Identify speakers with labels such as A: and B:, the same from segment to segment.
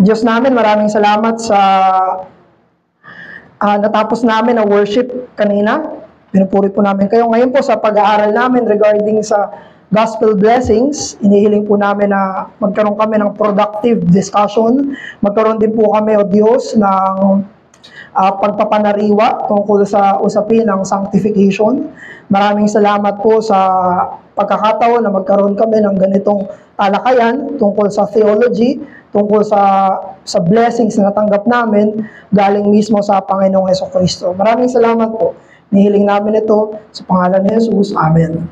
A: Diyos namin, maraming salamat sa natapos namin na worship kanina. Pinupuri po namin kayo. Ngayon po sa pag-aaral namin regarding sa gospel blessings, inihiling po namin na magkaroon kami ng productive discussion. Magkaroon din po kami, O Diyos, ng pagpapanariwa tungkol sa usapin ng sanctification. Maraming salamat po sa pagkakataon na magkaroon kami ng ganitong talakayan tungkol sa theology, tungkol sa blessings na natanggap namin galing mismo sa Panginoong Jesucristo. Maraming salamat po. Nihiling namin ito sa pangalan ni Jesus. Amen.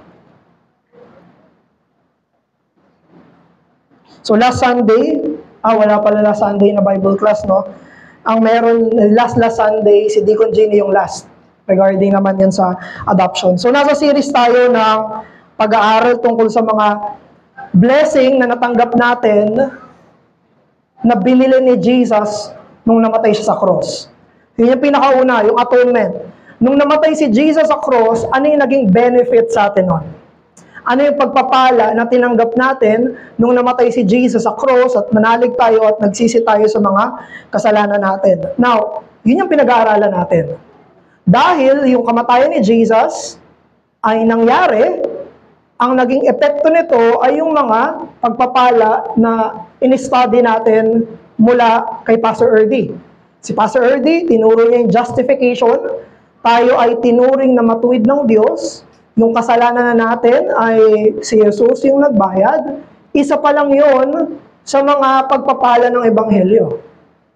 A: So last Sunday, wala pala last Sunday na Bible class, no? Ang meron last Sunday, si Deacon Gini yung last. Regarding naman yan sa adoption. So nasa series tayo ng pag-aaral tungkol sa mga blessing na natanggap natin na binili ni Jesus nung namatay siya sa cross. Yun yung pinakauna, yung atonement. Nung namatay si Jesus sa cross, ano yung naging benefit sa atin nun? Ano yung pagpapala na tinanggap natin nung namatay si Jesus sa cross at manalig tayo at nagsisi tayo sa mga kasalanan natin? Now, yun yung pinag-aaralan natin. Dahil yung kamatayan ni Jesus ay nangyari, ang naging epekto nito ay yung mga pagpapala na in-study natin mula kay Pastor Erdy. Si Pastor Erdy, tinuro niya yung justification. Tayo ay tinuring na matuwid ng Diyos. Yung kasalanan na natin ay si Jesus yung nagbayad. Isa pa lang yun sa mga pagpapala ng Ebanghelyo.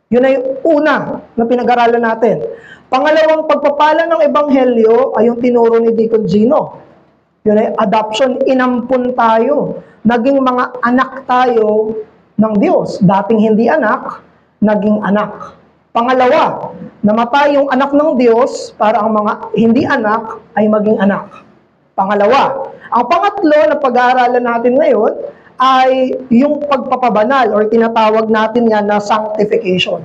A: Yun ay una na pinag-aralan natin. Pangalawang pagpapala ng Ebanghelyo ay yung tinuro ni Deacon Gino. Yun ay adoption, inampun tayo. Naging mga anak tayo ng Diyos. Dating hindi anak, naging anak. Pangalawa, namatay yung anak ng Diyos para ang mga hindi anak ay maging anak. Pangalawa. Ang pangatlo na pag-aaralan natin ngayon ay yung pagpapabanal or tinatawag natin yan na sanctification.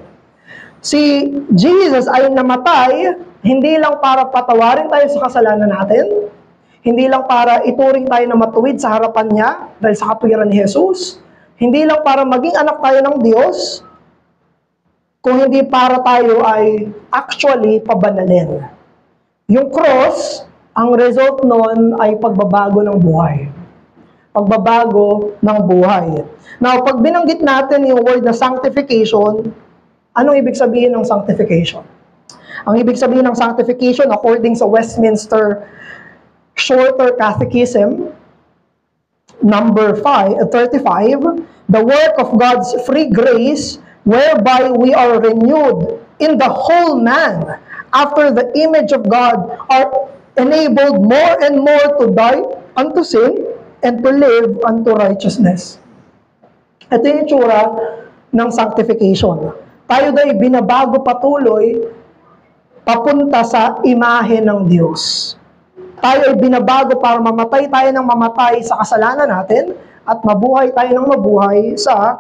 A: Si Jesus ay namatay hindi lang para patawarin tayo sa kasalanan natin, hindi lang para ituring tayo na matuwid sa harapan niya dahil sa katwiran ni Jesus, hindi lang para maging anak tayo ng Diyos, kung hindi para tayo ay actually pabanalin. Yung cross, ang result nun ay pagbabago ng buhay. Pagbabago ng buhay. Now, pag binanggit natin yung word na sanctification, anong ibig sabihin ng sanctification? Ang ibig sabihin ng sanctification, according sa Westminster Shorter Catechism, number 35, the work of God's free grace, whereby we are renewed in the whole man, after the image of God, are enabled more and more to die unto sin and to live unto righteousness. Ito yung itsura ng sanctification. Tayo dahil binabago patuloy papunta sa imahe ng Diyos. Tayo ay binabago para mamatay tayo ng mamatay sa kasalanan natin at mabuhay tayo ng mabuhay sa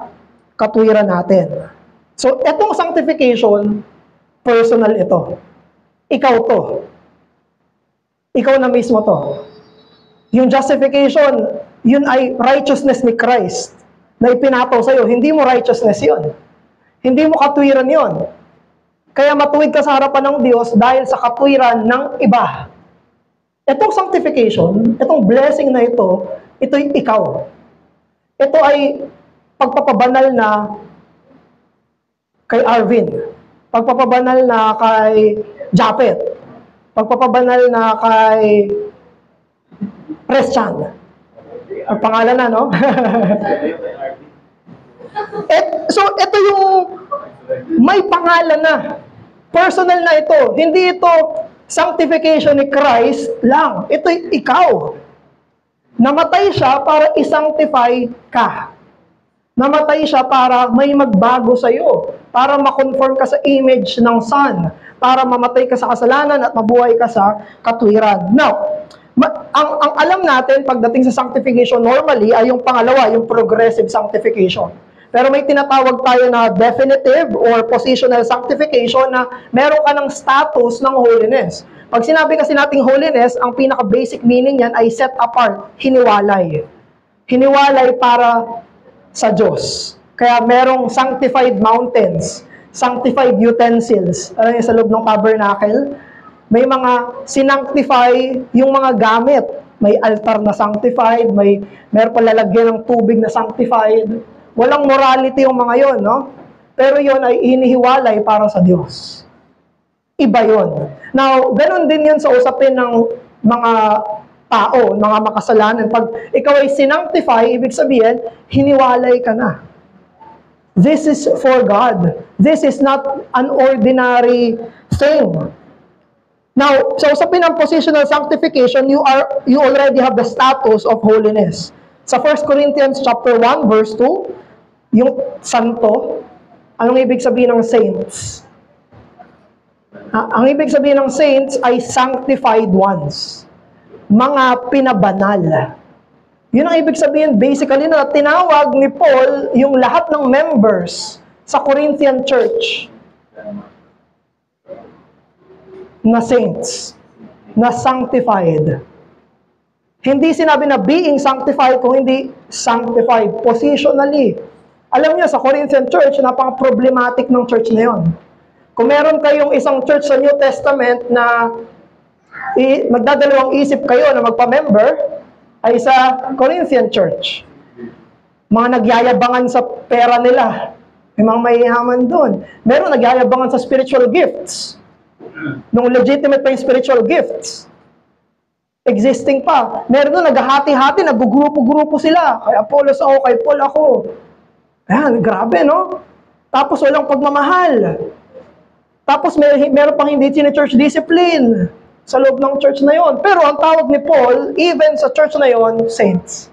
A: katwiran natin. So, etong sanctification, personal ito. Ikaw to. Ikaw na mismo to. Yung justification, yun ay righteousness ni Christ na ipinataw sa'yo. Hindi mo righteousness yun. Hindi mo katwiran yun. Kaya matuwid ka sa harapan ng Diyos dahil sa katwiran ng iba. Itong sanctification, itong blessing na ito'y ikaw. Ito ay pagpapabanal na kay Arvin. Pagpapabanal na kay Japet. Pagpapabanal na kay Christian. Ang pangalan na, no? So, ito yung may pangalan na. Personal na ito. Hindi ito sanctification ni Christ lang. Ito'y ikaw. Namatay siya para i-sanctify ka. Namatay siya para may magbago sa'yo. Para ma-conform ka sa image ng Son. Para mamatay ka sa kasalanan at mabuhay ka sa katwiran. Now, ang alam natin pagdating sa sanctification normally ay yung pangalawa, yung progressive sanctification. Pero may tinatawag tayo na definitive or positional sanctification na meron ka ng status ng holiness. Pag sinabi kasi nating holiness, ang pinaka-basic meaning yan ay set apart, hiniwalay. Hiniwalay para sa Diyos. Kaya merong sanctified mountains, sanctified utensils. Alam niyo, sa loob ng tabernacle, may mga sinanctify yung mga gamit. May altar na sanctified, meron pa lalagyan ng tubig na sanctified. Walang morality yung mga yon, no? Pero yon ay inihiwalay para sa Diyos. Iba yon. Now, ganun din yun sa usapin ng mga tao, mga makasalanan. Pag ikaw ay sinanctify, ibig sabihin, hiniwalay ka na. This is for God. This is not an ordinary thing. Now, sa usapin ng positional sanctification, you already have the status of holiness. Sa 1 Corinthians chapter 1, verse 2, yung santo, anong ibig sabihin ng saints? Ang ibig sabihin ng saints ay sanctified ones. Mga pinabanal. Yun ang ibig sabihin, basically, na tinawag ni Paul yung lahat ng members sa Corinthian church na saints, na sanctified. Hindi sinabi na being sanctified kung hindi sanctified positionally. Alam niyo, sa Corinthian church, napaka-problematic ng church na yun. Kung meron kayong isang church sa New Testament na magdadalawang isip kayo na magpa-member, ay sa Corinthian church. Mga nagyayabangan sa pera nila. May mga mayayaman doon. Meron nagyayabangan sa spiritual gifts. Nung legitimate pa yung spiritual gifts. Existing pa. Meron doon, naghahati-hati, nag-grupo-grupo sila. Kay Apollos ako, kay Paul ako. Ayan, grabe, no? Tapos walang pagmamahal. Tapos meron pang hindi church discipline sa loob ng church na yon. Pero ang tawag ni Paul, even sa church na yon, saints.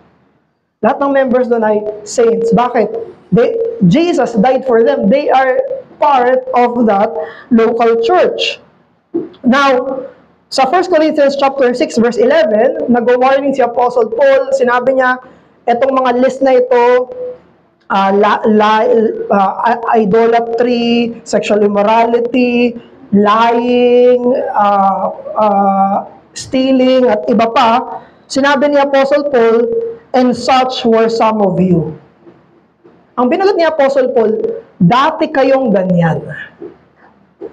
A: Lahat ng members doon ay saints. Bakit? Jesus died for them. They are part of that local church. Now, sa 1 Corinthians chapter 6 verse 11, nag-warning si Apostle Paul, sinabi niya, etong mga list na ito, idolatry, sexual immorality, lying, stealing, at iba pa, sinabi ni Apostle Paul, and such were some of you. Ang binagot ni Apostle Paul, dati kayong ganyan.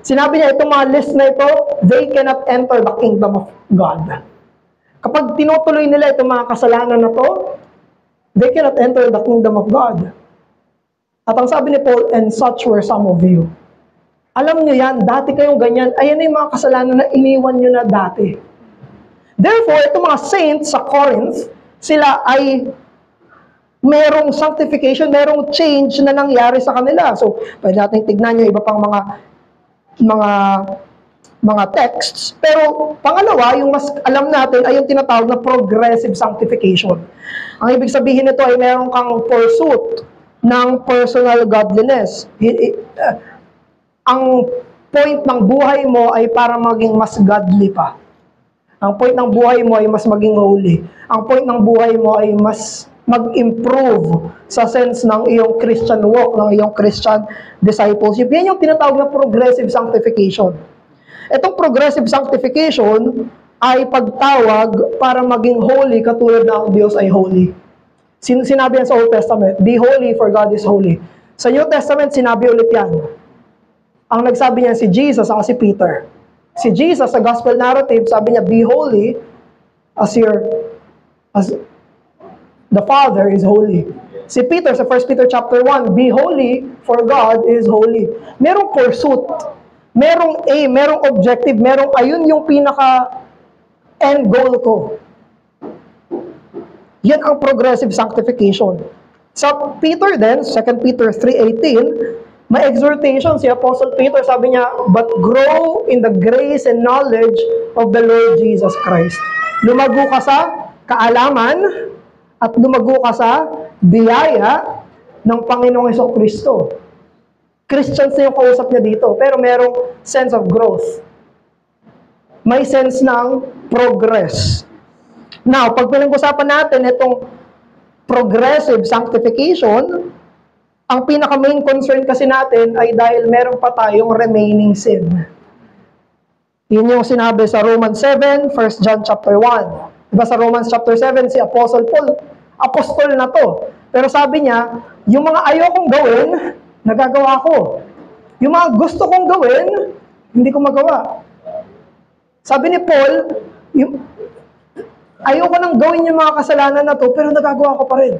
A: Sinabi niya, itong mga list na ito, they cannot enter the kingdom of God. Kapag tinutuloy nila itong mga kasalanan na to, they cannot enter the kingdom of God. At ang sabi ni Paul, and such were some of you. Alam niyo yan, dati kayong ganyan, ayan na yung mga kasalanan na iniwan niyo na dati. Therefore, itong mga saints sa Corinth, sila ay merong sanctification, merong change na nangyari sa kanila. So, pwede natin tignan niyo iba pang mga texts. Pero, pangalawa, yung mas alam natin ay yung tinatawag na progressive sanctification. Ang ibig sabihin nito ay meron kang pursuit ng personal godliness. Ang point ng buhay mo ay para maging mas godly pa. Ang point ng buhay mo ay mas maging holy. Ang point ng buhay mo ay mas mag-improve sa sense ng iyong Christian walk, ng iyong Christian discipleship. Yan yung tinatawag na progressive sanctification. Itong progressive sanctification ay pagtawag para maging holy katulad na ang Diyos ay holy. Sinabi yan sa Old Testament, be holy for God is holy. Sa New Testament, sinabi ulit yan. Ang nagsabi niya si Jesus at si Peter. Si Jesus sa gospel narrative, sabi niya, be holy as the Father is holy. Si Peter sa 1 Peter chapter 1, be holy for God is holy. Merong pursuit, merong aim, merong objective, merong ayun yung pinaka end goal ko. Yan ang progressive sanctification. Sa Peter din, 2 Peter 3:18, may exhortation si Apostle Peter, sabi niya, but grow in the grace and knowledge of the Lord Jesus Christ. Lumago ka sa kaalaman at lumago ka sa biyaya ng Panginoong Jesucristo. Christians na yung kausap niya dito, pero merong sense of growth. May sense ng progress. Now, pag pinag-usapan natin itong progressive sanctification, ang pinaka-main concern kasi natin ay dahil meron pa tayong remaining sin. Yun yung sinabi sa Romans 7, 1 John chapter 1. Diba sa Romans chapter 7, si Apostle Paul, apostol na to. Pero sabi niya, yung mga ayokong gawin, nagagawa ko. Yung mga gusto kong gawin, hindi ko magawa. Sabi ni Paul, ayoko nang gawin yung mga kasalanan na to, pero nagagawa ko pa rin.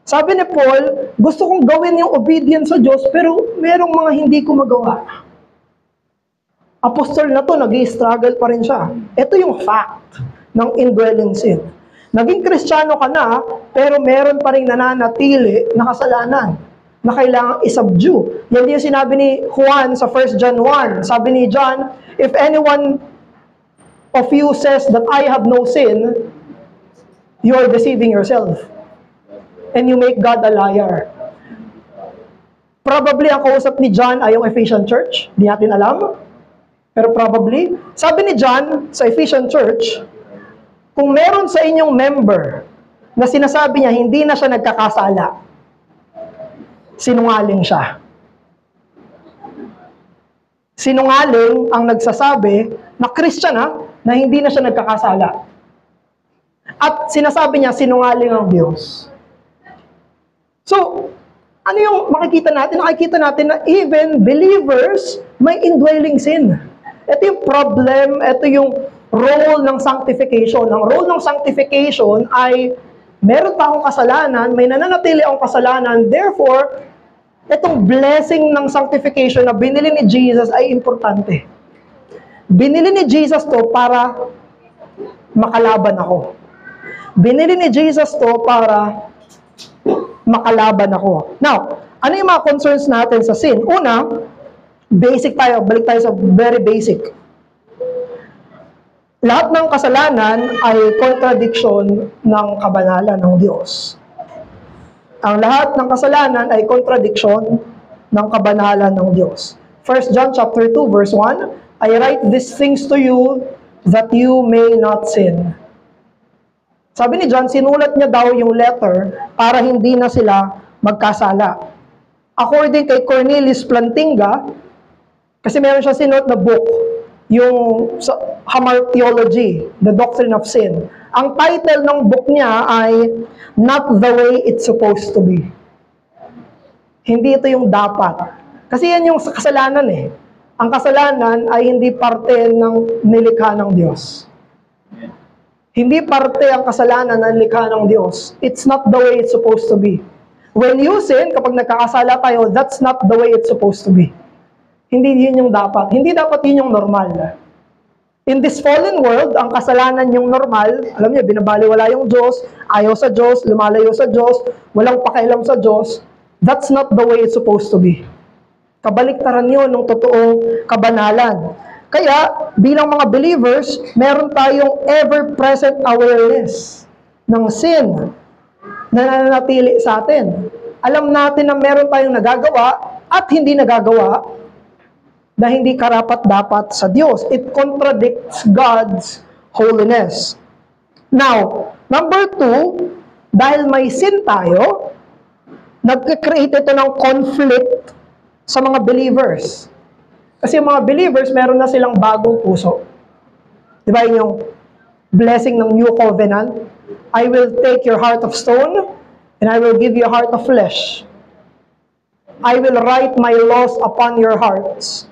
A: Sabi ni Paul, gusto kong gawin yung obedience sa Diyos, pero merong mga hindi ko magawa. Apostol na to, nag-i-struggle pa rin siya. Ito yung fact ng indwelling sin. Naging Kristiyano ka na, pero meron pa rin nananatili na kasalanan na kailangang isubdue. Yan yung sinabi ni Juan sa 1 John 1. Sabi ni John, if anyone of you says that I have no sin, you are deceiving yourself. And you make God a liar. Probably ang kausap ni John ay yung Ephesian Church. Di natin alam. Pero probably, sabi ni John sa Ephesian Church, kung meron sa inyong member na sinasabi niya hindi na siya nagkakasala, sinungaling siya. Sinungaling ang nagsasabi na Christian na hindi na siya nagkakasala. At sinasabi niya, sinungaling ang Diyos. So, ano yung makikita natin? Nakikita natin na even believers may indwelling sin. Ito yung problem, ito yung role ng sanctification. Ang role ng sanctification ay meron pa akong kasalanan, may nananatili akong kasalanan, therefore, itong blessing ng sanctification na binili ni Jesus ay importante. Binili ni Jesus to para makalaban ako. Binili ni Jesus to para makalaban ako. Now, ano yung mga concerns natin sa sin? Una, basic tayo, balik tayo sa very basic. Lahat ng kasalanan ay contradiction ng kabanalan ng Diyos. Ang lahat ng kasalanan ay contradiction ng kabanalan ng Diyos. 1 John chapter 2 verse 1, I write these things to you that you may not sin. Sabi ni John, sinulat niya daw yung letter para hindi na sila magkasala. According kay Cornelius Plantinga, kasi meron siya sinulat na book, yung Hamartiology, The Doctrine of Sin. Ang title ng book niya ay Not the Way It's Supposed to Be. Hindi ito yung dapat. Kasi yan yung kasalanan eh. Ang kasalanan ay hindi parte ng nilikha ng Diyos. Hindi parte ang kasalanan ng nilikha ng Diyos. It's not the way it's supposed to be. When you sin, kapag nagkakasala tayo, that's not the way it's supposed to be. Hindi yun yung dapat. Hindi dapat yun yung normal. In this fallen world, ang kasalanan yung normal, alam niyo, binabaliwala yung Diyos, ayaw sa Diyos, lumalayo sa Diyos, walang pakialam sa Diyos. That's not the way it's supposed to be. Kabaliktaran yun ng totoong kabanalan. Kaya, bilang mga believers, meron tayong ever-present awareness ng sin na nananatili sa atin. Alam natin na meron tayong nagagawa at hindi nagagawa na hindi karapat-dapat sa Diyos. It contradicts God's holiness. Now, number 2, dahil may sin tayo, nagkikreate ito ng conflict sa mga believers. Kasi yung mga believers, meron na silang bagong puso. Di ba yun yung blessing ng New Covenant? I will take your heart of stone and I will give you a heart of flesh. I will write my laws upon your hearts.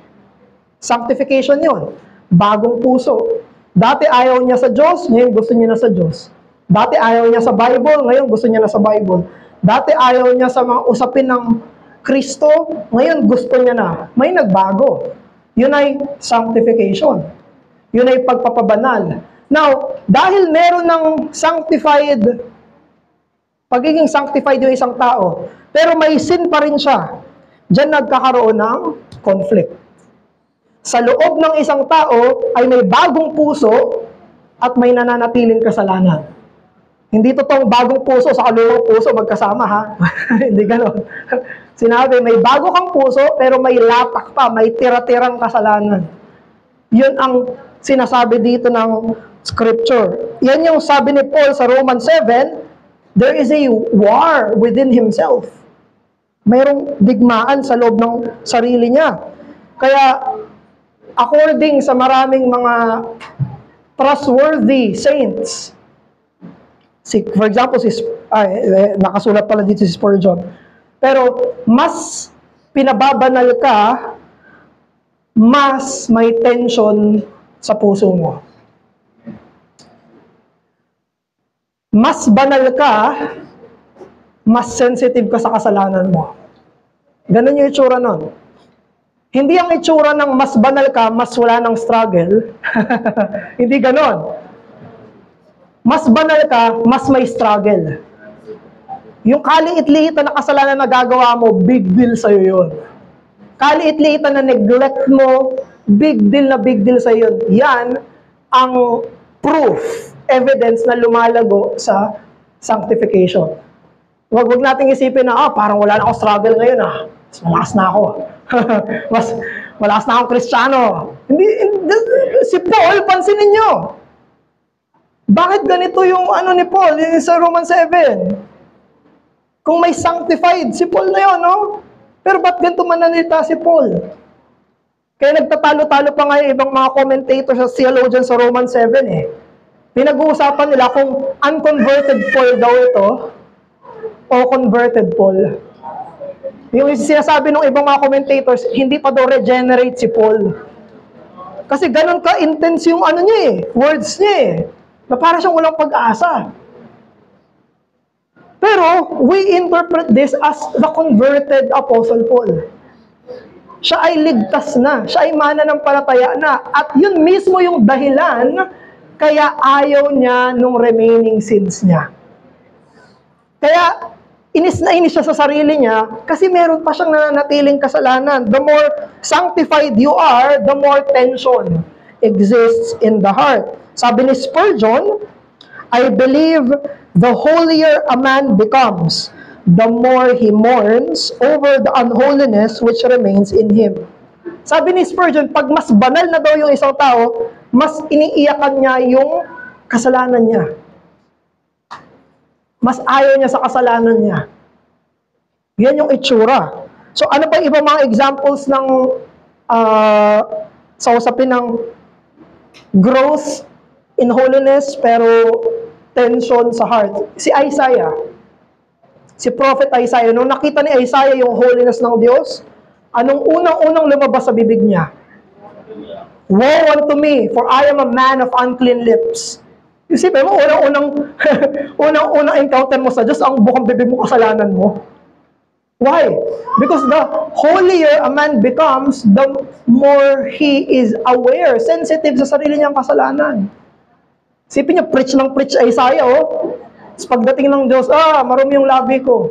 A: Sanctification yun. Bagong puso. Dati ayaw niya sa Diyos, ngayon gusto niya na sa Diyos. Dati ayaw niya sa Bible, ngayon gusto niya na sa Bible. Dati ayaw niya sa mga usapin ng Kristo, ngayon gusto niya na. May nagbago. Yun ay sanctification. Yun ay pagpapabanal. Now, dahil meron ng pagiging sanctified yung isang tao, pero may sin pa rin siya, diyan nagkakaroon ng conflict. Sa loob ng isang tao ay may bagong puso at may nananatiling kasalanan. Hindi totoong bagong puso sa kaluluwang puso magkasama ha. Hindi gano'n. Sinabi, may bago kang puso, pero may latak pa, may tira-tirang kasalanan. Yun ang sinasabi dito ng scripture. Yan yung sabi ni Paul sa Romans 7, there is a war within himself. Mayroong digmaan sa loob ng sarili niya. Kaya, according sa maraming mga trustworthy saints, for example, si nakasulat pala dito si Spurgeon. Pero mas pinababanal ka, mas may tension sa puso mo. Mas banal ka, mas sensitive ka sa kasalanan mo. Ganun yung itsura nun. Hindi ang itsura ng mas banal ka, mas wala ng struggle. Hindi ganon. Mas banal ka, mas may struggle. Yung kaliit-liitan na kasalanan na gagawa mo, big deal sa'yo yun. Kaliit-liitan na neglect mo, big deal sa'yo yun. Yan ang proof, evidence na lumalago sa sanctification. Wag nating isipin na, parang wala na akong struggle ngayon Mas malakas na ako. Mas malakas na akong Kristiyano. Hindi, si Paul, pansinin nyo. Bakit ganito yung ni Paul, yung sa Romans 7? Kung may sanctified, si Paul na yun, no? Pero ba't ganito mananalita si Paul? Kaya nagtatalo-talo pa nga yung ibang mga commentators sa theologian sa Romans 7 Pinag-uusapan nila kung unconverted Paul daw ito o converted Paul. Yung sinasabi ng ibang mga commentators, hindi pa daw regenerate si Paul. Kasi ganun ka-intense yung niya words niya na para siyang walang pag-asa. Pero, we interpret this as the converted Apostle Paul. Siya ay ligtas na. Siya ay mananampalataya na. At yun mismo yung dahilan kaya ayaw niya nung remaining sins niya. Kaya, inis na inis siya sa sarili niya kasi meron pa siyang nananatiling kasalanan. The more sanctified you are, the more tension exists in the heart. Sabi ni Spurgeon, I believe the holier a man becomes, the more he mourns over the unholiness which remains in him. Sabi ni Spurgeon, pag mas banal na daw yung isang tao, mas iniiyakan niya yung kasalanan niya. Mas ayaw niya sa kasalanan niya. Yan yung itsura. So ano pa ibang mga examples ng sa usapin ng growth in holiness pero tension sa heart? Si Isaiah, si Prophet Isaiah, nung nakita ni Isaiah yung holiness ng Diyos, anong unang-unang lumabas sa bibig niya? Woe unto me, for I am a man of unclean lips. Isipin mo, unang-unang encounter mo sa Diyos, ang bukang bibig mo, kasalanan mo. Why? Because the holier a man becomes, the more he is aware, sensitive sa sarili niyang kasalanan. Isipin niya, preach Isaiah, Tapos pagdating ng Diyos, marumi yung labi ko.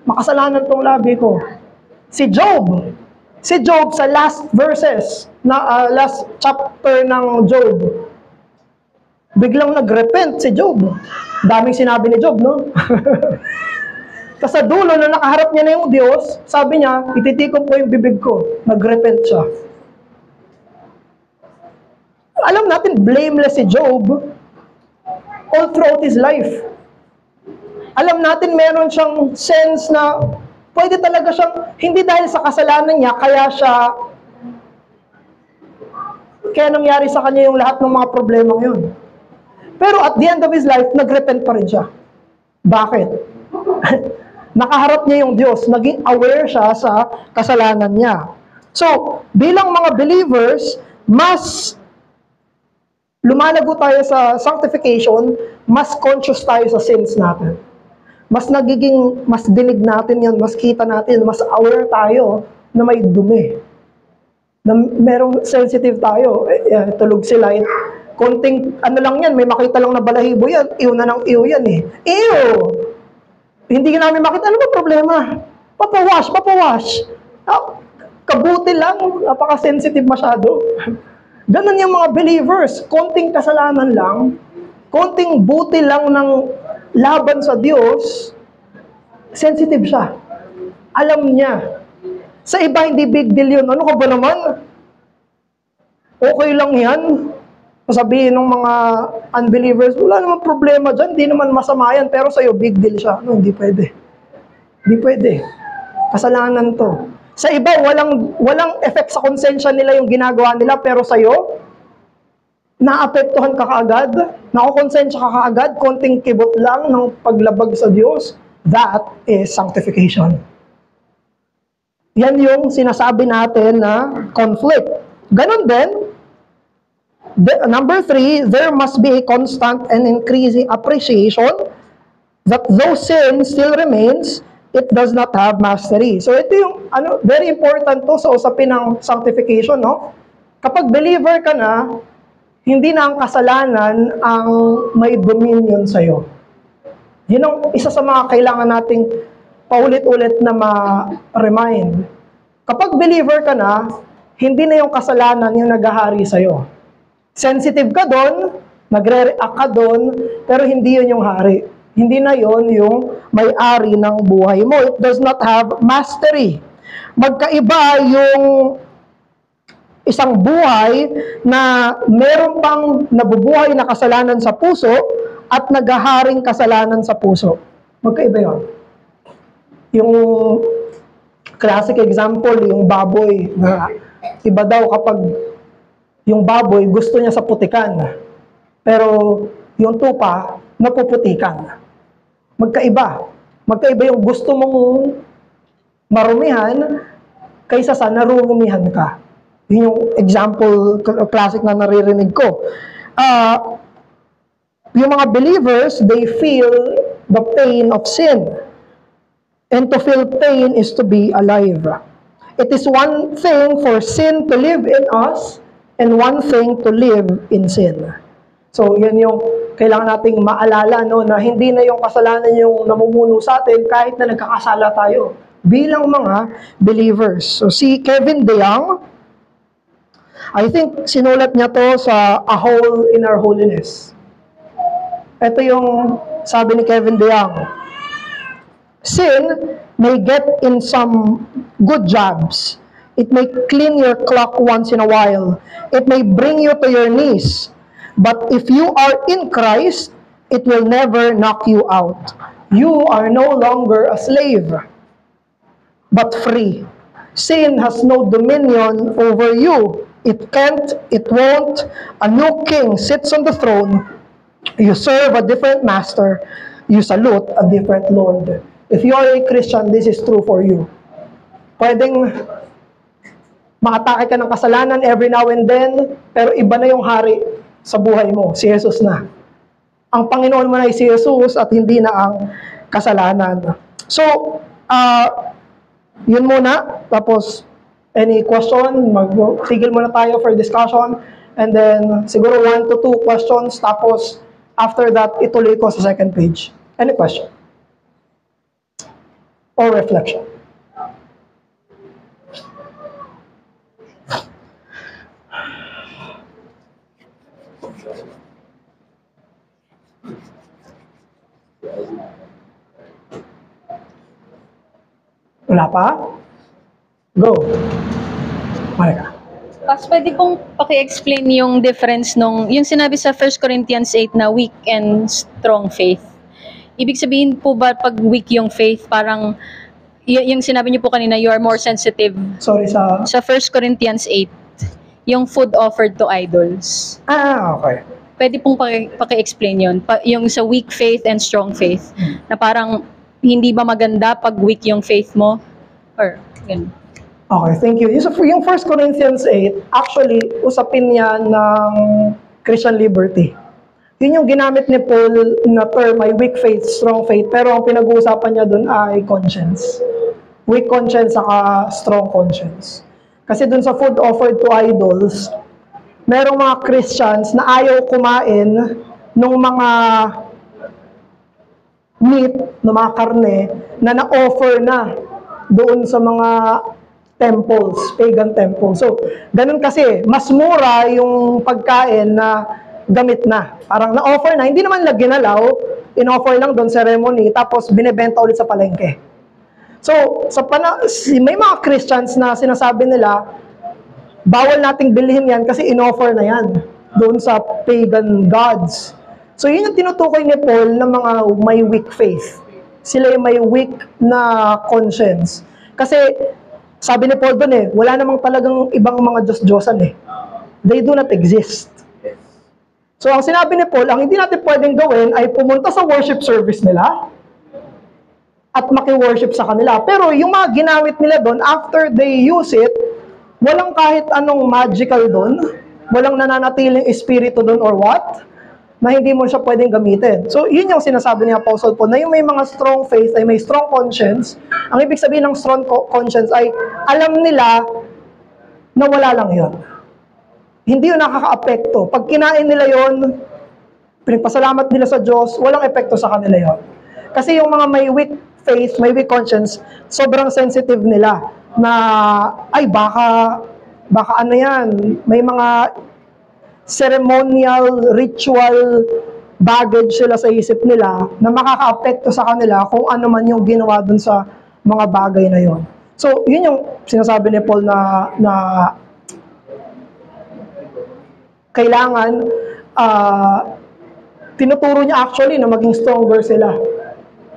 A: Makasalanan tong labi ko. Si Job sa last verses, last chapter ng Job, biglang nagrepent si Job. Daming sinabi ni Job, no? Kasi sa dulo, na nakaharap niya na yung Diyos, sabi niya, ititikom ko yung bibig ko. Nagrepent siya. Alam natin, blameless si Job all throughout his life. Alam natin, meron siyang sense na pwede talaga siyang, hindi dahil sa kasalanan niya, kaya nangyari sa kanya yung lahat ng mga problemang yun. Pero at the end of his life, nagrepent pa rin siya. Bakit? Nakaharap niya yung Diyos, naging aware siya sa kasalanan niya. So, bilang mga believers, mas lumalago tayo sa sanctification, mas conscious tayo sa sins natin. Mas dinig natin yan, mas kita natin, mas aware tayo na may dumi. Na merong sensitive tayo. Tulog sila. Konting, lang yan, may makita lang na balahibo yan, iyo na ng iyo yan Iyo! Hindi namin makita, ano ba problema? Papawash. Kabuti lang, napaka-sensitive masyado. Ganun yung mga believers, konting kasalanan lang, konting buti lang ng laban sa Diyos, sensitive siya. Alam niya. Sa iba, hindi big deal yun. Ano ka ba naman? Okay lang yan. Sabihin ng mga unbelievers, wala naman problema dyan, hindi naman masama yan, pero sa'yo, big deal siya. No, hindi pwede. Hindi pwede. Kasalanan to. Sa iba, walang effect sa konsensya nila yung ginagawa nila, pero sa'yo, naapektuhan ka kaagad, nakukonsensya ka kaagad, konting kibot lang ng paglabag sa Diyos, that is sanctification. Yan yung sinasabi natin na conflict. Ganon din, number 3, there must be a constant and increasing appreciation that though sin still remains, it does not have mastery. So ito yung very important to sa usapin ng sanctification, no? Kapag believer ka na, hindi na ang kasalanan ang may dominion sa'yo. Yun ang isa sa mga kailangan nating paulit-ulit na ma-remind. Kapag believer ka na, hindi na yung kasalanan yung naghahari sa'yo. Sensitive ka doon, nagre-react ka doon, pero hindi yun yung hari. Hindi na yun yung may-ari ng buhay mo. It does not have mastery. Magkaiba yung isang buhay na meron pang nabubuhay na kasalanan sa puso at naghaharing kasalanan sa puso. Magkaiba yun. Yung classic example, yung baboy, na iba daw kapag yung baboy gusto niya sa putikan, pero yung tupa, napuputikan. Magkaiba. Magkaiba yung gusto mong marumihan kaysa sa narurumihan ka. Yun yung example, classic na naririnig ko. Yung mga believers, they feel the pain of sin. And to feel pain is to be alive. It is one thing for sin to live in us, and one thing to live in sin. So, yan yung kailangan nating maalala, no, na hindi na yung kasalanan yung namumuno sa atin kahit na nagkakasala tayo bilang mga believers. So, si Kevin DeYoung, I think sinulat niya to sa A Hole in Our Holiness. Ito yung sabi ni Kevin DeYoung. Sin may get in some good jobs. It may clean your clock once in a while. It may bring you to your knees. But if you are in Christ, it will never knock you out. You are no longer a slave, but free. Sin has no dominion over you. It can't, it won't. A new king sits on the throne. You serve a different master. You salute a different Lord. If you are a Christian, this is true for you. Pwedeng maatake ka ng kasalanan every now and then, pero iba na yung hari sa buhay mo, si Jesus na. Ang Panginoon mo na ay si Jesus at hindi na ang kasalanan. So, yun muna. Tapos, any question, sigil muna tayo for discussion. And then, siguro 1 to 2 questions. Tapos, after that, ituloy ko sa second page. Any question? Or reflection? Wala pa? Go. Marika.
B: Pas, pwede pong paki-explain yung difference nung, yung sinabi sa 1 Corinthians 8 na weak and strong faith. Ibig sabihin po ba pag weak yung faith, parang, yung sinabi niyo po kanina, you are more sensitive.
A: Sorry sa...
B: Sa 1 Corinthians 8, yung food offered to idols.
A: Okay.
B: Pwede pong paki-explain yun. Yung sa weak faith and strong faith. Na parang, hindi ba maganda pag weak yung faith mo? Or, ganun.
A: Okay, thank you. Yung 1 Corinthians 8, actually, usapin niya ng Christian liberty. Yun yung ginamit ni Paul na term ay weak faith, strong faith. Pero ang pinag-uusapan niya dun ay conscience. Weak conscience saka strong conscience. Kasi dun sa food offered to idols, merong mga Christians na ayaw kumain ng mga meat, ng mga karne, na na-offer na doon sa mga temples, pagan temples. So, ganun kasi, mas mura yung pagkain na gamit na. Parang na-offer na, hindi naman lang ginalaw, in-offer lang doon ceremony, tapos binebenta ulit sa palengke. So, may mga Christians na sinasabi nila, bawal nating bilhin yan kasi in-offer na yan doon sa pagan gods. So, yun yung tinutukoy ni Paul ng mga may weak faith. Sila yung may weak na conscience. Kasi, sabi ni Paul doon wala namang talagang ibang mga Diyos-Diyosan They do not exist. So, ang sinabi ni Paul, ang hindi natin pwedeng gawin ay pumunta sa worship service nila at maki-worship sa kanila. Pero yung mga ginamit nila doon, after they use it, walang kahit anong magical doon, walang nananatiling espiritu doon or what, na hindi mo siya pwedeng gamitin. So, yun yung sinasabi ni Apostle Paul, na yung may mga strong faith, ay may strong conscience. Ang ibig sabihin ng strong conscience ay alam nila na wala lang yun. Hindi yun nakaka-apekto. Pag kinain nila yun, pinagpasalamat nila sa Diyos, walang epekto sa kanila yun. Kasi yung mga may weak faith, may weak conscience, sobrang sensitive nila na, ay baka ano yan, may mga ceremonial, ritual baggage sila sa isip nila na makaka-apekto sa kanila kung ano man yung ginawa dun sa mga bagay na yon. So, yun yung sinasabi ni Paul na kailangan tinuturo niya actually na maging stronger sila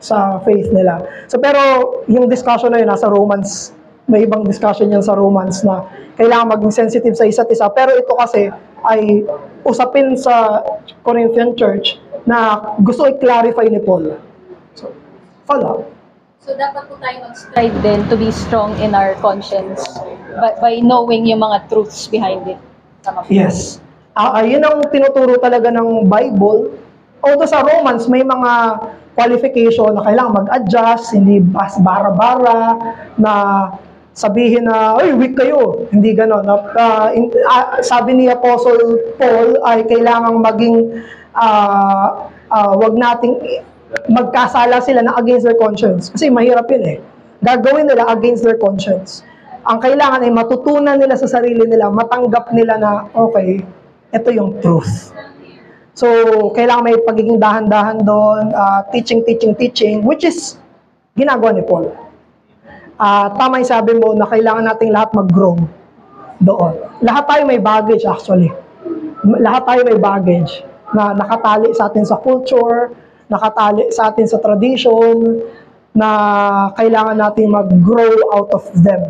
A: sa faith nila. So, pero yung discussion na yun nasa Romans, may ibang discussion yan sa Romans na kailangan maging sensitive sa isa't isa. Pero ito kasi ay usapin sa Corinthian Church na gusto i-clarify ni Paul. So, follow.
B: So, dapat po tayo mag-strive din to be strong in our conscience by knowing yung mga truths behind it. Tama po.
A: Yes. Yun ang tinuturo talaga ng Bible. Although sa Romans, may mga qualification na kailangan mag-adjust, hindi bara-bara, na sabihin na, ay, weak kayo. Hindi gano'n. Sabi ni Apostle Paul ay kailangang maging, wag nating magkasala sila na against their conscience. Kasi mahirap yun eh. Gagawin nila against their conscience. Ang kailangan ay matutunan nila sa sarili nila, matanggap nila na, okay, ito yung truth. So, kailangan may pagiging dahan-dahan doon, teaching, which is ginagawa ni Paul. Tama yung sabi mo na kailangan nating lahat mag-grow doon. Lahat tayo may baggage actually. Lahat tayo may baggage na nakatali sa atin sa culture, nakatali sa atin sa tradition, na kailangan nating mag-grow out of them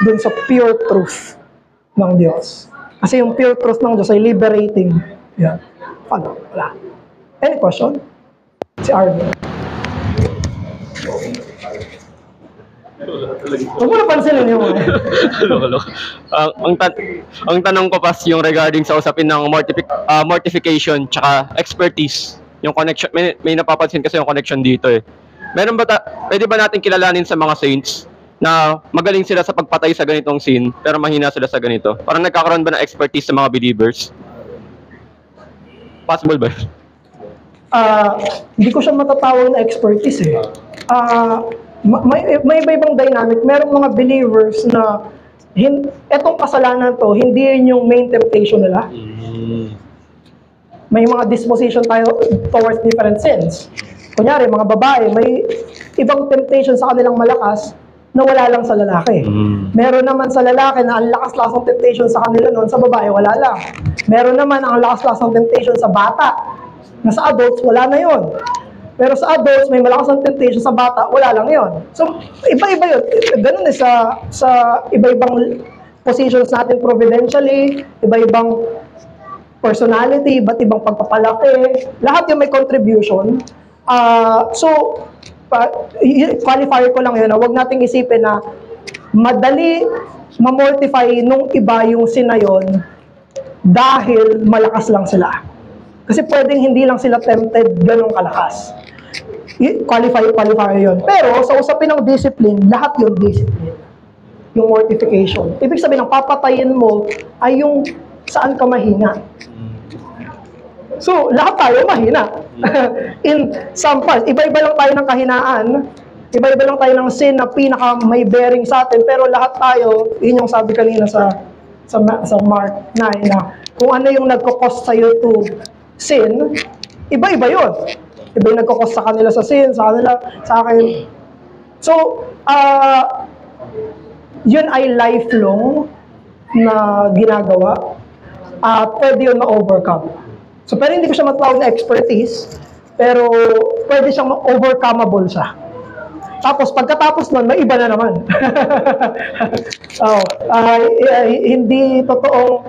A: dun sa pure truth ng Diyos. Kasi yung pure truth ng Diyos ay liberating. Yan. Paano? Wala. Any question? Si Arvin. Huwag mo na pansinin yung mga.
C: Ang tanong ko pas yung regarding sa usapin ng mortification tsaka expertise. Yung connection, may napapansin kasi yung connection dito eh. Meron ba pwede ba natin kilalanin sa mga saints na magaling sila sa pagpatay sa ganitong sin pero mahina sila sa ganito? Parang nagkakaroon ba ng expertise sa mga believers? Possible ba?
A: Hindi ko siya matatawag na expertise eh. May iba-ibang dynamic. Merong mga believers na etong kasalanan to, hindi yun yung main temptation nila. May mga disposition tayo towards different sins. Kunyari, mga babae, may ibang temptation sa kanilang malakas na wala lang sa lalaki. Meron naman sa lalaki na ang lakas-lakas ng temptation sa kanila noon, sa babae, wala lang. Meron naman ang lakas-lakas ng temptation sa bata, na sa adults, wala na yon. Pero sa adults, may malakas ng temptation sa bata, wala lang yon. So, iba-iba yun. Ganun eh sa iba-ibang positions natin providentially, iba-ibang personality, iba't ibang pagpapalaki. Lahat yung may contribution. Qualifier ko lang yun na huwag nating isipin na madali ma-mortify nung iba yung sin na yun dahil malakas lang sila. Kasi pwedeng hindi lang sila tempted ganong kalakas. Qualifier yun. Pero sa usapin ng discipline, lahat yung discipline. Yung mortification. Ibig sabihin, ang papatayin mo ay yung saan ka mahina. So, lahat tayo mahina. In some parts, iba-iba lang tayo ng kahinaan, iba-iba lang tayo ng sin na pinaka may bearing sa atin, pero lahat tayo, yun yung sabi kanina sa Mark 9, na kung ano yung nagkakos sa'yo to sin, iba-iba yun. Iba yung nagkakos sa kanila sa sin, sa kanila, sa akin. So, yun ay lifelong na ginagawa. Pwede yun ma-overcome. So, pero hindi ko siya matawag na expertise, pero pwede siyang overcomeable siya. Tapos, pagkatapos nun, may iba na naman. Hindi totoong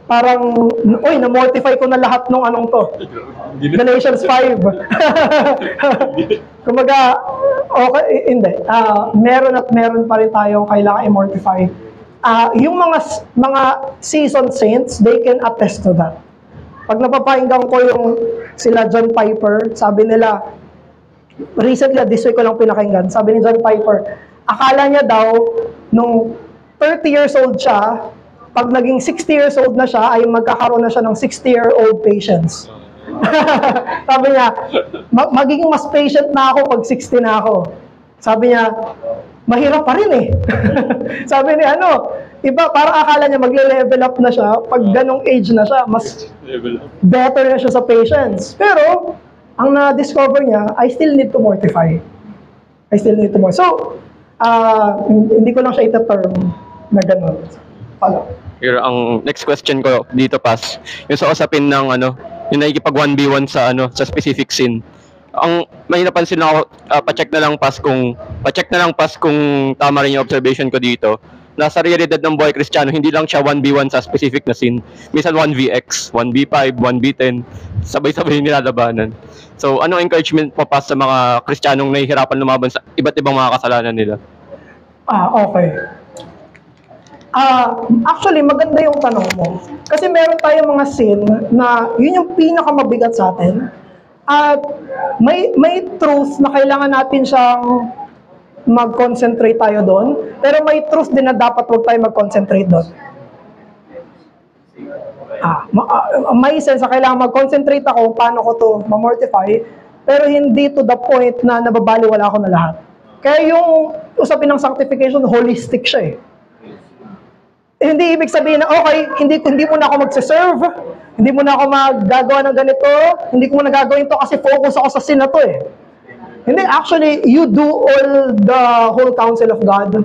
A: Parang, uy, na-mortify ko na lahat nung anong to. Galatians 5. Kumbaga, okay, hindi. Meron at meron pa rin tayo kailangan i-mortify. Yung mga seasoned saints, they can attest to that. Pag napapakinggan ko yung sila John Piper, sabi nila, recently, this week ko lang pinakinggan, sabi ni John Piper, akala niya daw, nung 30 years old siya, pag naging 60 years old na siya, ay magkakaroon na siya ng 60-year-old patience. Sabi niya, magiging mas patient na ako pag 60 na ako. Sabi niya, mahirap pa rin eh. Sabi niya, iba, parang akala niya magle-level up na siya, pag ganong age na siya, mas better na siya sa patience. Pero, ang na-discover niya, I still need to mortify. I still need to mortify. So, hindi ko lang siya ita-term na ganon.
C: Here, ang next question ko dito, Pas, yung sa usapin ng yung nakikipag 1v1 sa sa specific scene. Ang may napansin ako, pa-check na lang Pas kung tama rin yung observation ko dito. Nasa realidad ng buhay Kristiyano, hindi lang siya 1v1 sa specific na scene. Minsan 1vx, 1v5, 1v10, sabay-sabay nilalabanan. So, anong encouragement mo Pas sa mga Kristiyanong nahihirapan lumaban sa iba't ibang mga kasalanan nila?
A: Okay. Actually, maganda yung tanong mo. Kasi meron tayong mga sin na yun yung pinakamabigat sa atin. At may truth na kailangan natin siyang mag-concentrate tayo doon. Pero may truth din na dapat huwag tayo mag-concentrate doon. May sense na kailangan mag-concentrate ako paano ko to ma-mortify. Pero hindi to the point na nababaliwala ko na lahat. Kaya yung usapin ng sanctification, holistic siya eh. Hindi ibig sabihin na, okay, hindi mo na ako magse-serve, hindi mo na ako magagawa ng ganito, hindi ko na gagawin to kasi focus ako sa sin na to eh. Hindi, actually, you do all the whole counsel of God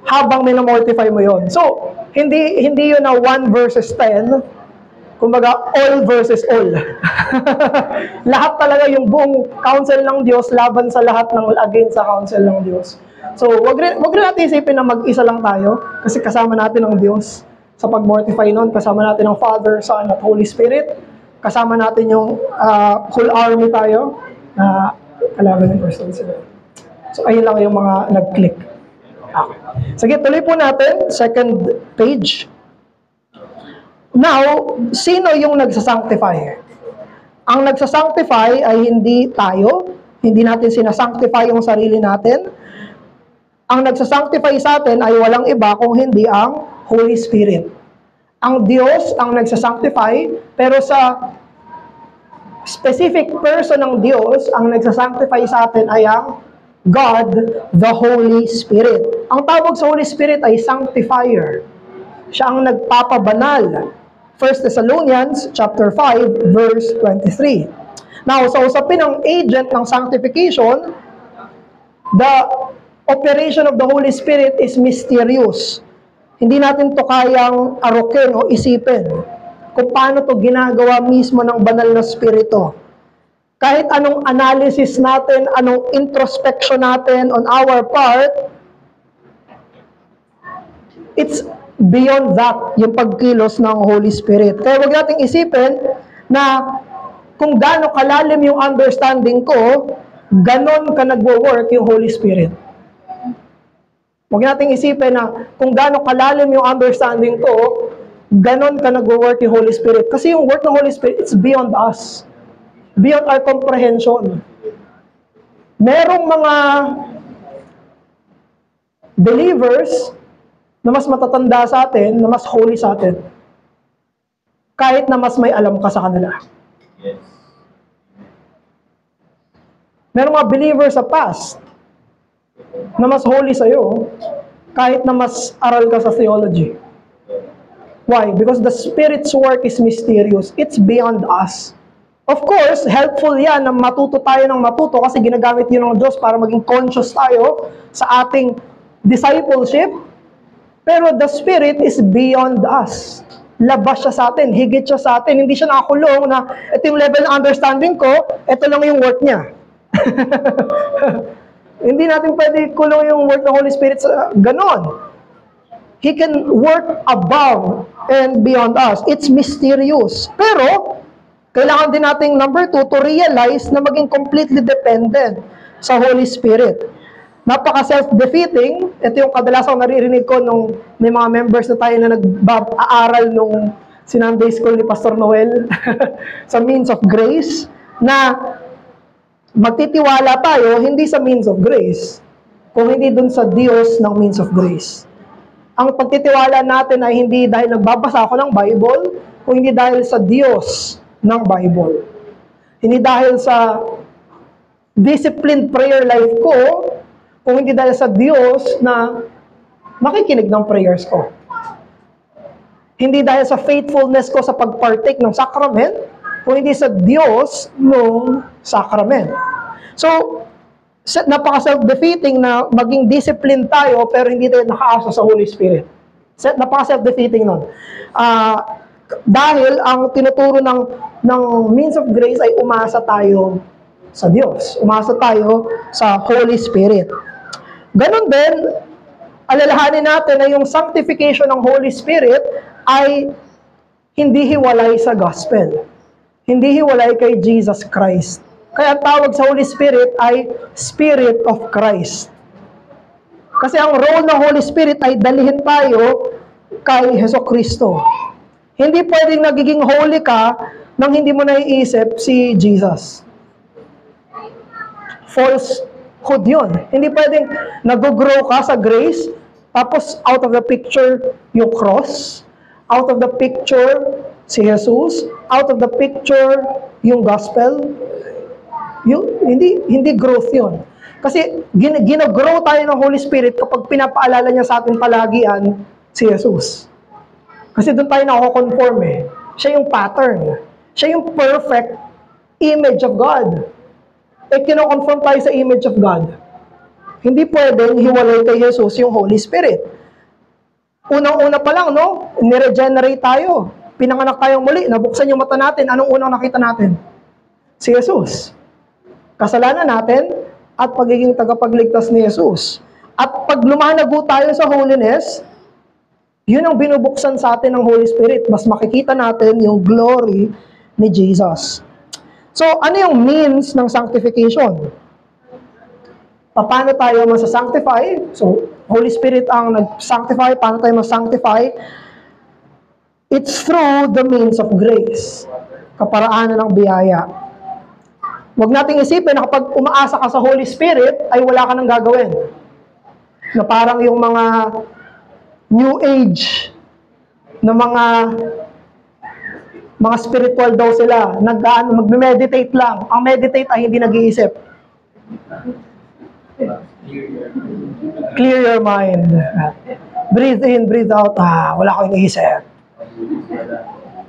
A: habang minamortify mo yon. So, hindi yun na 1 versus 10, kumbaga, all versus all. Lahat talaga yung buong counsel ng Diyos laban sa lahat ng against sa counsel ng Diyos. So, wag rin natin isipin na mag-isa lang tayo kasi kasama natin ang Diyos sa pag-mortify nun. Kasama natin ang Father, Son, at Holy Spirit. Kasama natin yung whole army tayo na kalaban ng person sila. So, ayun lang yung mga nag-click. Okay. Sige, tuloy po natin. Second page. Now, sino yung nagsasanctify? Ang nagsasanctify ay hindi tayo. Hindi natin sinasanctify yung sarili natin. Ang nagsasanctify sa atin ay walang iba kung hindi ang Holy Spirit. Ang Diyos ang nagsasanctify, pero sa specific person ng Diyos, ang nagsasanctify sa atin ay ang God, the Holy Spirit. Ang tawag sa Holy Spirit ay sanctifier. Siya ang nagpapabanal. 1 Thessalonians chapter 5, verse 23. Now, sa usapin ng agent ng sanctification, the operation of the Holy Spirit is mysterious. Hindi natin to kayang arukin o isipin kung paano to ginagawa mismo ng banal na spirito. Kahit anong analysis natin, anong introspection natin on our part, it's beyond that, yung pagkilos ng Holy Spirit. Kaya huwag nating isipin na kung gaano kalalim yung understanding ko, ganon ka nagwo-work yung Holy Spirit. Huwag nating isipin na kung gaano kalalim yung understanding ko, ganon ka nagwo-work yung Holy Spirit. Kasi yung work ng Holy Spirit, it's beyond us. Beyond our comprehension. Merong mga believers na mas matatanda sa atin, na mas holy sa atin. Kahit na mas may alam ka sa kanila. Yes. Merong mga believers sa past na mas holy sa'yo, kahit na mas aral ka sa theology. Why? Because the Spirit's work is mysterious. It's beyond us. Of course, helpful yan na matuto tayo ng matuto kasi ginagamit yun ng Diyos para maging conscious tayo sa ating discipleship. Pero the Spirit is beyond us. Labas siya sa atin, higit siya sa atin. Hindi siya nakakulong na ito yung level ng understanding ko, ito lang yung work niya. Hindi natin pwede kulong yung work ng Holy Spirit sa ganon. He can work above and beyond us. It's mysterious. Pero, kailangan din nating number 2 to realize na maging completely dependent sa Holy Spirit. Napaka self-defeating. Ito yung kadalasang naririnig ko nung may mga members na tayo na nag-aaral nung Sunday school ni Pastor Noel sa means of grace, na magtitiwala tayo hindi sa means of grace, kung hindi dun sa Diyos ng means of grace. Ang pagtitiwala natin ay hindi dahil nagbabasa ako ng Bible, kung hindi dahil sa Diyos ng Bible. Hindi dahil sa disciplined prayer life ko, kung hindi dahil sa Diyos na makikinig ng prayers ko. Hindi dahil sa faithfulness ko sa pagpartake ng sacrament, kung hindi sa Diyos ng sacrament. So, napaka-self-defeating na maging disciplined tayo pero hindi tayo nakaasa sa Holy Spirit. Napaka-self-defeating nun. Dahil ang tinuturo ng means of grace ay umasa tayo sa Diyos. Umasa tayo sa Holy Spirit. Ganon din, alalahanin natin na yung sanctification ng Holy Spirit ay hindi hiwalay sa gospel. Hindi hiwalay kay Jesus Christ. Kaya ang tawag sa Holy Spirit ay Spirit of Christ. Kasi ang role ng Holy Spirit ay dalihin tayo kay Hesus Kristo. Hindi pwedeng nagiging holy ka nang hindi mo naiisip si Jesus. Falsehood yun. Hindi pwedeng nag-grow ka sa grace, tapos out of the picture yung cross, out of the picture si Jesus, out of the picture yung gospel. Hindi growth yun. Kasi ginagrow tayo ng Holy Spirit kapag pinapaalala niya sa atin palagian si Jesus. Kasi doon tayo nako-conform eh. Siya yung pattern. Siya yung perfect image of God. Kino-conform tayo sa image of God. Hindi pwedeng hiwalay kay Jesus yung Holy Spirit. Unang-una pa lang, no? Niregenerate tayo. Pinanganak tayong muli. Nabuksan yung mata natin. Anong unang nakita natin? Si Jesus. Kasalanan natin at pagiging tagapagligtas ni Jesus. At pag lumanago tayo sa holiness, yun ang binubuksan sa atin ng Holy Spirit. Mas makikita natin yung glory ni Jesus. So, ano yung means ng sanctification? Paano tayo masa-sanctify? So, Holy Spirit ang nag-sanctify. Paano tayo mas-sanctify? It's through the means of grace. Kaparaanan ng biyaya. Huwag nating isipin na kapag umaasa ka sa Holy Spirit, ay wala ka nang gagawin. Na parang yung mga New Age na mga spiritual daw sila, magme-meditate lang. Ang meditate ay hindi nag-iisip. Clear your mind. Breathe in, breathe out. Wala ko iniisip.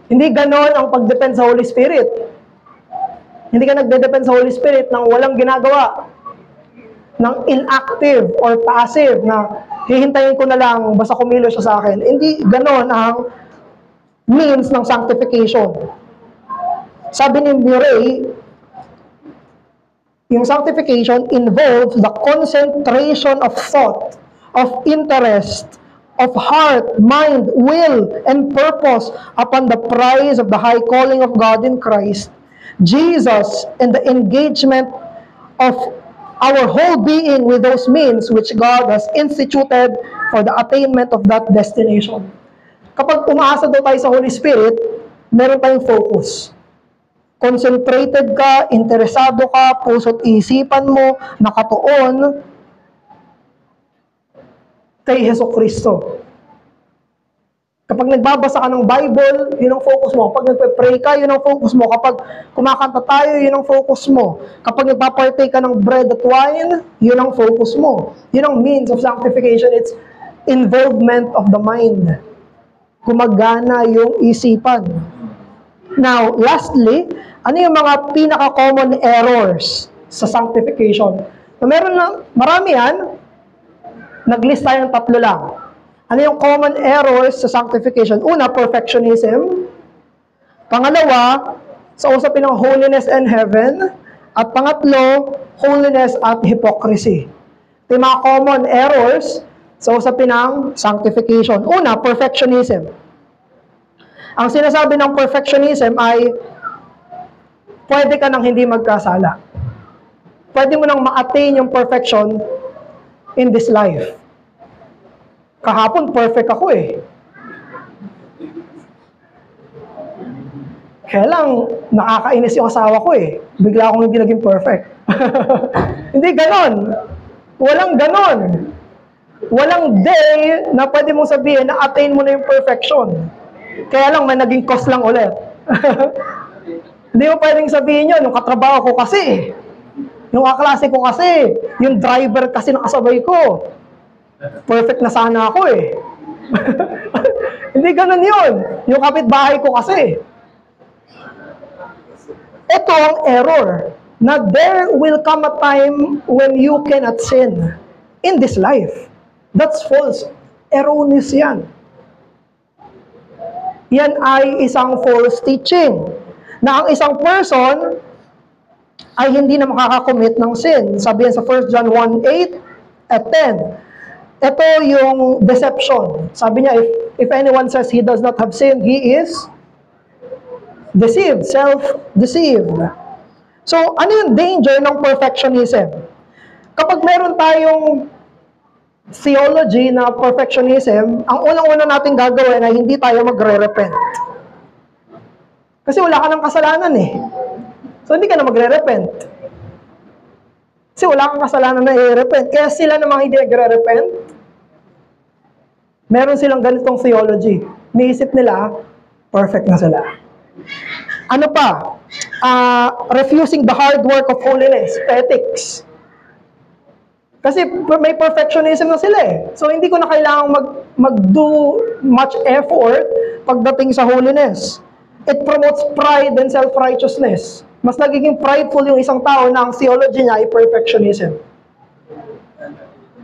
A: Hindi ganon ang pag-depend sa Holy Spirit. Hindi ka nagde-depend sa Holy Spirit nang walang ginagawa. Nang inactive or passive na hihintayin ko na lang basta kumilos siya sa akin. Hindi ganon ang means ng sanctification. Sabi ni Murray, yung sanctification involves the concentration of thought, of interest, of heart, mind, will, and purpose upon the prize of the high calling of God in Christ, Jesus, and the engagement of our whole being with those means which God has instituted for the attainment of that destination. Kapag umaasa daw tayo sa Holy Spirit, meron tayong focus. Concentrated ka, interesado ka, puso't isipan mo, nakatuon kay Hesus Kristo. Kapag nagbabasa ka ng Bible, yun ang focus mo. Kapag nagpe-pray ka, yun ang focus mo. Kapag kumakanta tayo, yun ang focus mo. Kapag nagpapartake ka ng bread at wine, yun ang focus mo. Yun ang means of sanctification. It's involvement of the mind. Gumagana yung isipan. Now, lastly, ano yung mga pinaka-common errors sa sanctification? So, marami yan. Nag-list tayo ng 3 lang. Ano yung common errors sa sanctification? Una, perfectionism. Pangalawa, sa usapin ng holiness and heaven. At pangatlo, holiness at hypocrisy. Ito yung mga common errors sa usapin ng sanctification. Una, perfectionism. Ang sinasabi ng perfectionism ay pwede ka nang hindi magkasala. Pwede mo nang ma-attain yung perfection in this life. Kahapon, perfect ako eh. Kaya lang, nakakainis yung asawa ko eh. Bigla akong hindi naging perfect. Hindi ganon. Walang ganon. Walang day na pwede mong sabihin na attain mo na yung perfection. Kaya lang, may naging cost lang ulit. Hindi mo pwedeng sabihin yun, yung katrabaho ko kasi, yung kaklase ko kasi, yung driver kasi ng kasabay ko. Perfect na sana ako eh. Hindi ganon yun. Yung kapitbahay ko kasi. Ito ang error, na there will come a time when you cannot sin in this life. That's false. Erroneous yan. Yan ay isang false teaching. Na ang isang person ay hindi na makakakommit ng sin. Sabi yan sa 1 John 1:8 at 10. Ito yung deception. Sabi niya, if anyone says he does not have sin, he is deceived, self-deceived. So, ano yung danger ng perfectionism? Kapag meron tayong theology na perfectionism, ang unang-una natin gagawin ay hindi tayo magre-repent. Kasi wala ka ng kasalanan eh. So, hindi ka na magre-repent. Kasi wala kang kasalanan na i-repent. Kaya sila namang hindi nagre-repent, meron silang ganitong theology. Niisip nila, perfect na sila. Ano pa? Refusing the hard work of holiness, ethics. Kasi may perfectionism na sila eh. So, hindi ko na kailangang mag-do much effort pagdating sa holiness. It promotes pride and self-righteousness. Mas nagiging prideful yung isang tao na ang theology niya ay perfectionism.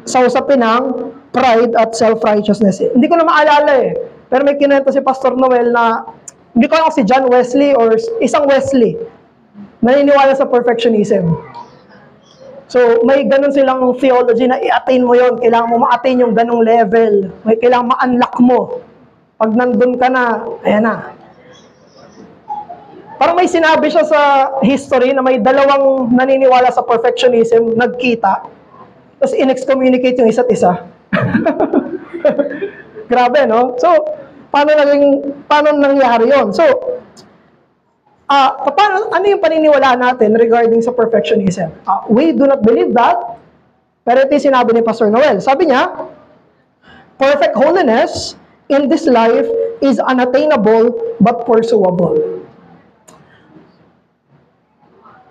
A: Sa usapin ng pride at self-righteousness. Hindi ko na maalala eh. Pero may kinento si Pastor Noel na hindi ko alam si John Wesley or isang Wesley naniniwala sa perfectionism. So, may ganun silang theology na i-attain mo yon. Kailangan mo ma-attain yung ganung level. May kailangan ma-unlock mo. Pag nandun ka na, ayan na. Parang may sinabi siya sa history na may dalawang naniniwala sa perfectionism, nagkita, tapos in-excommunicate yung isa't isa. Grabe, no? So, paano nangyari yon? So, ano yung paniniwalaan natin regarding sa perfectionism? We do not believe that, pero ito yung sinabi ni Pastor Noel. Sabi niya, perfect holiness in this life is unattainable but pursuable.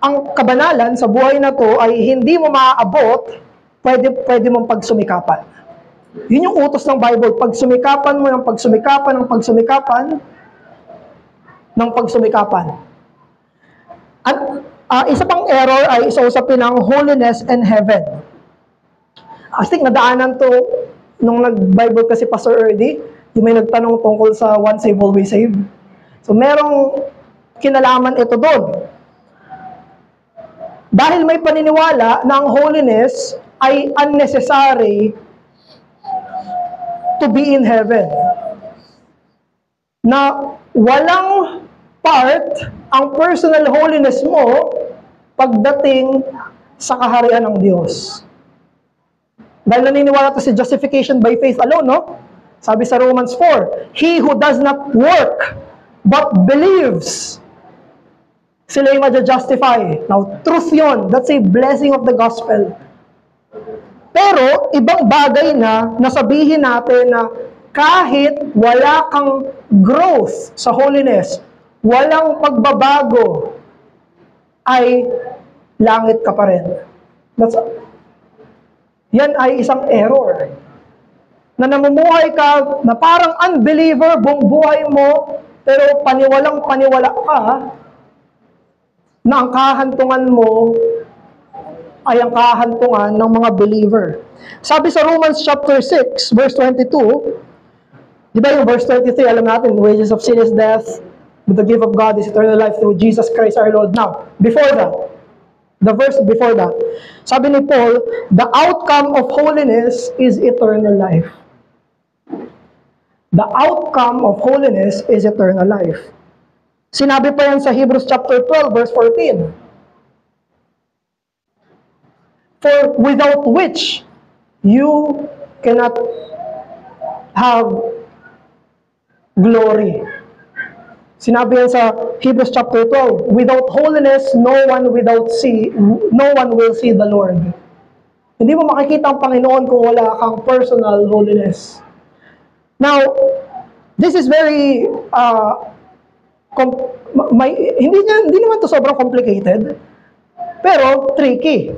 A: Ang kabanalan sa buhay na to ay hindi mo maaabot, pwede mong pagsumikapan. Yun yung utos ng Bible. Pagsumikapan mo ng pagsumikapan, ng pagsumikapan, ng pagsumikapan. At isa pang error ay isausapin ng holiness and heaven. I think nadaanan to nung nag-Bible kasi Pastor Erdy, yung may nagtanong tungkol sa once saved, always saved. So merong kinalaman ito doon. Dahil may paniniwala na ang holiness ay unnecessary to be in heaven. Na walang part ang personal holiness mo pagdating sa kaharian ng Diyos. Dahil naniniwala to si justification by faith alone, no? Sabi sa Romans 4, he who does not work but believes, sila yung ma-justify. Now, truth yun. That's a blessing of the gospel. Pero, ibang bagay na nasabihin natin na kahit wala kang growth sa holiness, walang pagbabago, ay langit ka pa rin. Yan ay isang error. Na namumuhay ka, na parang unbeliever, buong buhay mo, pero paniwalang-paniwala ka, na ang kahantungan mo ay ang kahantungan ng mga believer. Sabi sa Romans chapter 6, verse 22, di ba yung verse 23, alam natin, the wages of sin is death, but the gift of God is eternal life through Jesus Christ our Lord. Now, before that, the verse before that, sabi ni Paul, the outcome of holiness is eternal life. The outcome of holiness is eternal life. Sinabi pa yan sa Hebrews chapter 12, verse 14. For without which you cannot have glory. Sinabi yan sa Hebrews chapter 12, without holiness, no one will see the Lord. Hindi mo makikita ang Panginoon kung wala kang personal holiness. Now, this is very, hindi naman to sobrang complicated, pero tricky.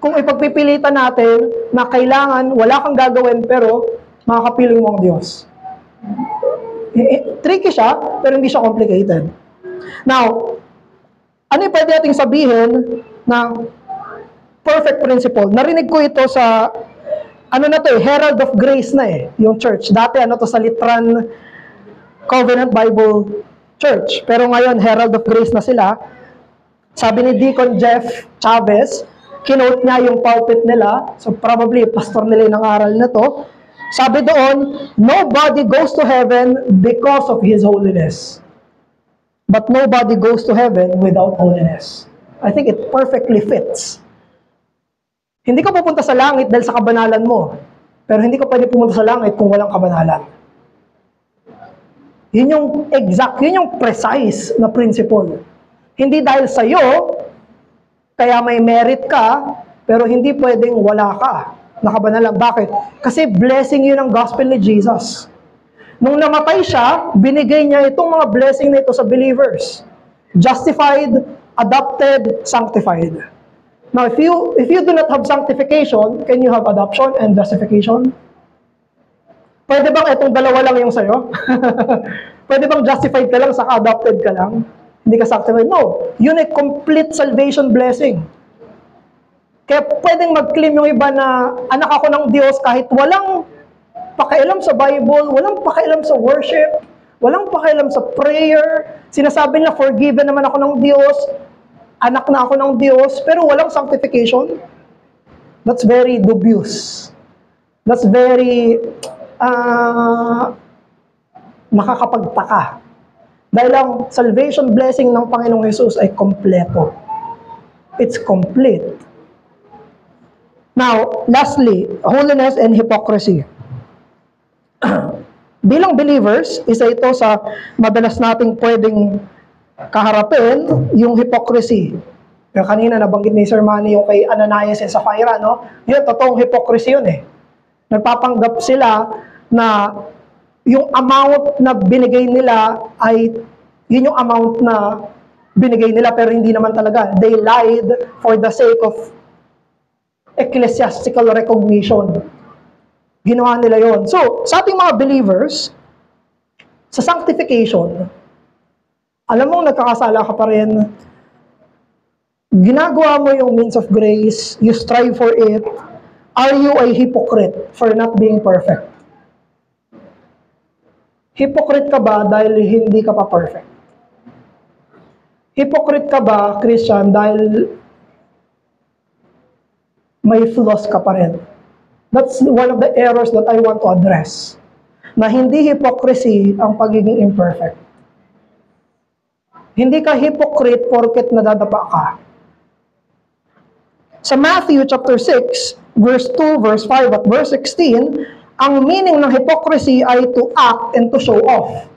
A: Kung ipagpipilitan natin na kailangan, wala kang gagawin, pero makakapiling mo ang Diyos. Tricky siya, pero hindi siya complicated. Now, ano yung pwede nating sabihin na perfect principle? Narinig ko ito sa, Herald of Grace na yung church. Dati sa Litran Covenant Bible Church. Pero ngayon, Herald of Grace na sila. Sabi ni Deacon Jeff Chavez, kinote niya yung pulpit nila. So probably, pastor nila yung nangaral na to. Sabi doon, nobody goes to heaven because of His holiness. But nobody goes to heaven without holiness. I think it perfectly fits. Hindi ka pupunta sa langit dahil sa kabanalan mo. Pero hindi ka pwede pumunta sa langit kung walang kabanalan. Yun yung exact, yun yung precise na principle. Hindi dahil sa'yo, kaya may merit ka, pero hindi pwedeng wala ka. Nakabanalan. Bakit? Kasi blessing yun ang gospel ni Jesus. Nung namatay siya, binigay niya itong mga blessing na ito sa believers. Justified, adopted, sanctified. Now, if you do not have sanctification, can you have adoption and justification? Pwede bang itong dalawa lang yung sa'yo? Pwede bang justified ka lang, saka adopted ka lang? Hindi ka sanctified? No. Yun ay complete salvation blessing. Kaya pwedeng mag-claim yung iba na anak ako ng Diyos kahit walang pakialam sa Bible, walang pakialam sa worship, walang pakialam sa prayer. Sinasabi nila, forgiven naman ako ng Diyos, anak na ako ng Diyos, pero walang sanctification. That's very dubious. That's very nakakapagtaka. Dahil ang salvation blessing ng Panginoong Jesus ay kompleto. It's complete. Now, lastly, holiness and hypocrisy. Bilang believers, isa ito sa madalas nating pwedeng kaharapin, yung hypocrisy. Kaya kanina nabanggit ni Sir Manny yung kay Ananias and Sapphira, no? Yun, totoong hypocrisy yun Nagpapanggap sila na yung amount na binigay nila ay yun yung amount na binigay nila pero hindi naman talaga. They lied for the sake of ecclesiastical recognition. Ginawa nila yon. So, sa ating mga believers, sa sanctification, alam mo, nagkakasala ka pa rin. Ginagawa mo yung means of grace, you strive for it. Are you a hypocrite for not being perfect? Hypocrite ka ba dahil hindi ka pa perfect? Hypocrite ka ba, Christian, dahil may flaws ka pa rin? That's one of the errors that I want to address. Na hindi hypocrisy ang pagiging imperfect. Hindi ka hypocrite porket nadadapa ka. Sa Matthew chapter 6, verse 2, verse 5, at verse 16, ang meaning ng hypocrisy ay to act and to show off.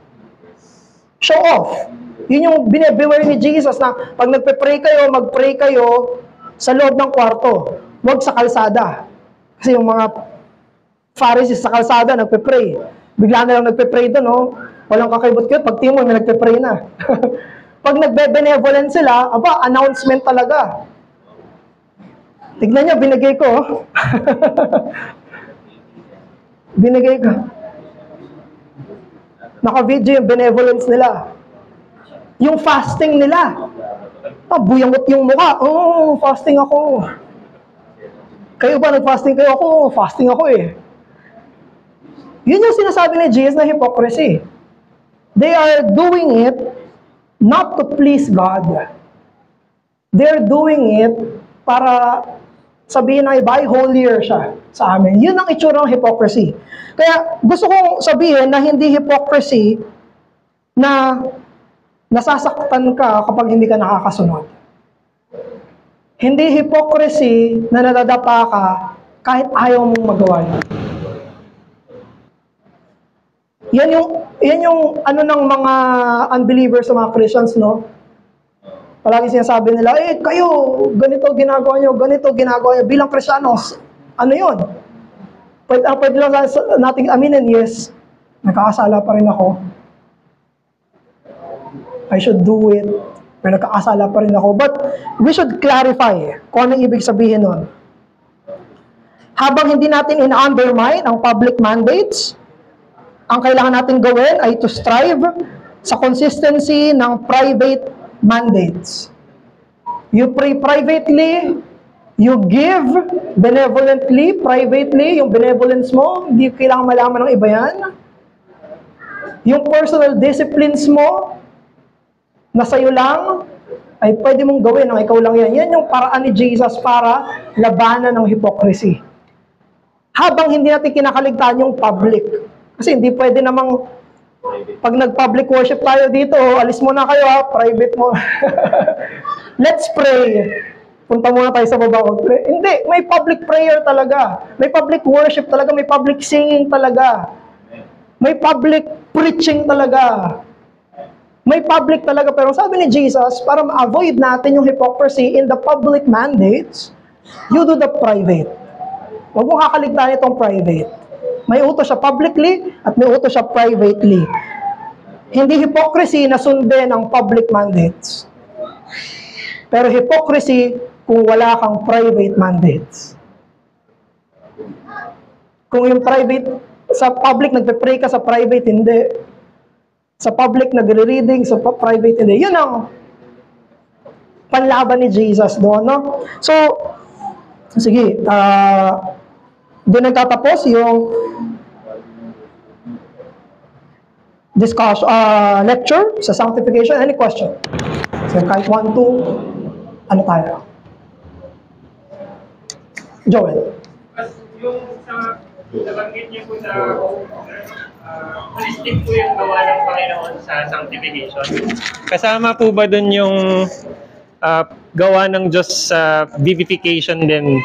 A: Show off. Yun yung binibeware ni Jesus na pag nagpe-pray kayo, mag-pray kayo sa loob ng kwarto. Huwag sa kalsada. Kasi yung mga Pharisees sa kalsada, nagpe-pray. Bigla na lang nagpe-pray doon, no? Walang kakibot kayo. Pag tingin mo, may nagpe-pray na. Pag nagbe-benevolent sila, aba, announcement talaga. Tignan niyo, binigay ko. Binigay ko. Naka-video yung benevolence nila. Yung fasting nila. Buyangot yung mukha. Oh, fasting ako. Kayo ba nag-fasting kayo? Ako, fasting ako eh. Yun yung sinasabi ni Jesus na hypocrisy. They are doing it not to please God. They're doing it para sabihin ng iba ay holier siya sa amin. Yun ang itsura ng hypocrisy. Kaya gusto kong sabihin na hindi hypocrisy na nasasaktan ka kapag hindi ka nakakasunod. Hindi hypocrisy na nadadapa ka kahit ayaw mong magawa yun. Yan yung ano ng mga unbelievers sa mga Christians, no? Palagi sinasabi nila, kayo, ganito ginagawa nyo bilang Kristiyanos. Ano yun? Pwede lang nating aminin, yes, nagkakasala pa rin ako. I should do it. Pero nagkakasala pa rin ako. But we should clarify kung anong ibig sabihin nun. Habang hindi natin in-undermine ang public mandates, ang kailangan natin gawin ay to strive sa consistency ng private mandates. You pray privately, you give benevolently, privately, yung benevolence mo, hindi kailangan malaman ng iba yan. Yung personal disciplines mo, na sa'yo lang, ay pwede mong gawin ng ikaw lang yan. Yan yung paraan ni Jesus para labanan ng hypocrisy. Habang hindi natin kinakaligtaan yung public. Kasi hindi pwede namang, pag nag-public worship tayo dito, alis mo na kayo private mo. Let's pray. Punta muna tayo sa baba, mag-pray. Hindi, may public prayer talaga. May public worship talaga, may public singing talaga. May public preaching talaga. May public talaga, pero sabi ni Jesus, para ma-avoid natin yung hypocrisy in the public mandates, you do the private. Huwag mong kakaligtaan itong private. May utos siya publicly at may utos siya privately. Hindi hypocrisy na sundin ang public mandates. Pero hypocrisy kung wala kang private mandates. Kung yung private, sa public nagpe-pray ka, sa private hindi. Sa public nagre-reading, sa private hindi. Yun ang panlaban ni Jesus doon, no? So, sige, doon nagtatapos yung discussion, lecture sa sanctification. Any question? So, kahit 1, 2, ano tayo? Joel.
D: Yung sa nabanggit niyo po sa holistic po yung gawa ng Panginoon sa sanctification. Kasama po ba dun yung gawa ng Diyos sa vivification din?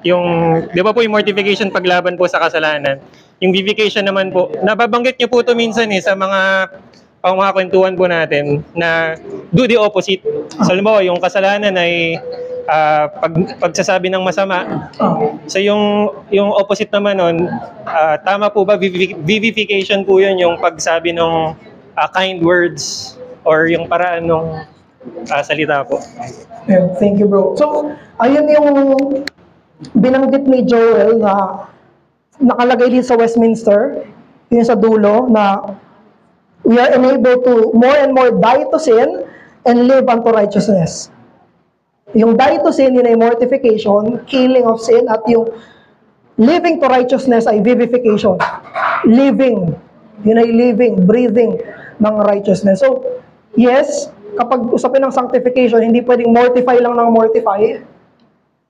D: Yung, di ba po yung mortification paglaban po sa kasalanan? Yung vivification naman po, nababanggit niyo po ito minsan sa mga kwentuhan po natin na do the opposite. So, halimbawa, yung kasalanan ay pagsasabi ng masama. So yung opposite naman nun, tama po ba, vivification po yun, yung pagsabi ng kind words or yung paraan ng salita po.
A: Yeah, thank you, bro. So, ayun yung binanggit ni Joel na nakalagay din sa Westminster, yun sa dulo, na we are enabled to more and more die to sin and live unto righteousness. Yung die to sin, yun ay mortification, killing of sin, at yung living to righteousness ay vivification. Living. Yun ay living, breathing ng righteousness. So, yes, kapag usapin ng sanctification, hindi pwedeng mortify lang ng mortify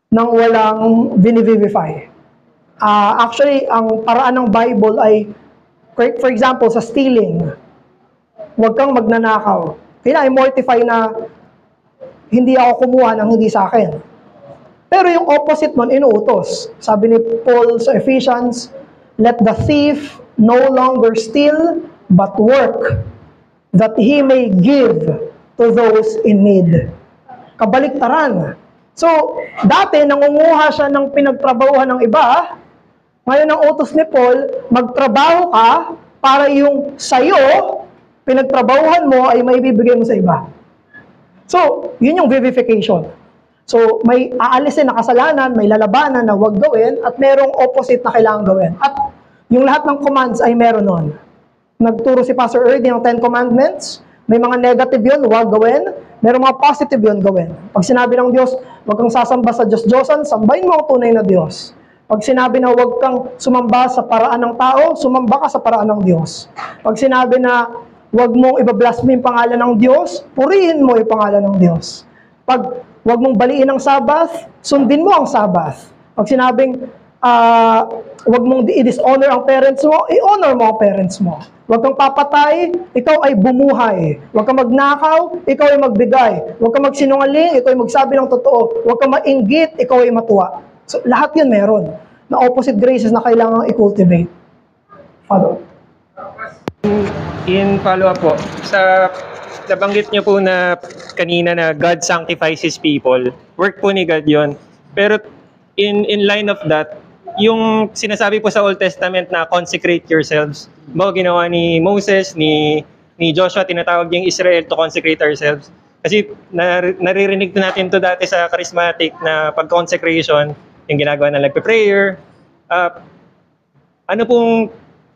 A: nang walang vinivivify. Actually, ang paraan ng Bible ay, for example, sa stealing, huwag kang magnanakaw. Kailangan mortify na hindi ako kumuha ng hindi sa akin. Pero yung opposite nun, inuutos. Sabi ni Paul sa Ephesians, let the thief no longer steal, but work, that he may give to those in need. Kabaliktaran. So, dati, nangunguha siya ng pinagtrabahuhan ng iba. Ngayon, ang utos ni Paul, magtrabaho ka para yung sayo, pinagtrabahuhan mo ay maibibigay mo sa iba. So, yun yung vivification. So, may aalisin na kasalanan, may lalabanan na huwag gawin, at merong opposite na kailangan gawin. At yung lahat ng commands ay meron nun. Nagturo si Pastor Erdy ng 10 Commandments, may mga negative yun, huwag gawin. Merong mga positive yun, gawin. Pag sinabi ng Diyos, huwag kang sasamba sa Diyos-Diyosan, sambahin mo ang tunay na Diyos. Pag sinabi na huwag kang sumamba sa paraan ng tao, sumamba ka sa paraan ng Diyos. Pag sinabi na huwag mong ibablaspheme yung pangalan ng Diyos, purihin mo yung pangalan ng Diyos. Pag Huwag mong baliin ang Sabbath, sundin mo ang Sabbath. Pag sinabing, huwag mong i-dishonor ang parents mo, i-honor mo ang parents mo. Huwag kang papatay, ikaw ay bumuhay. Huwag kang magnakaw, ikaw ay magbigay. Huwag kang magsinungaling, ikaw ay magsabi ng totoo. Huwag kang mainggit, ikaw ay matuwa. So, lahat yun meron na opposite graces na kailangang i-cultivate. Follow.
D: In follow-up po, sa nabanggit niyo po na kanina na God sanctifies His people. Work po ni God yon. Pero in line of that, yung sinasabi po sa Old Testament na consecrate yourselves, bago ginawa ni Moses, ni Joshua, tinatawag yung Israel to consecrate ourselves. Kasi naririnig na natin to dati sa charismatic na pag-consecration, yung ginagawa na nagpe-prayer. Ano pong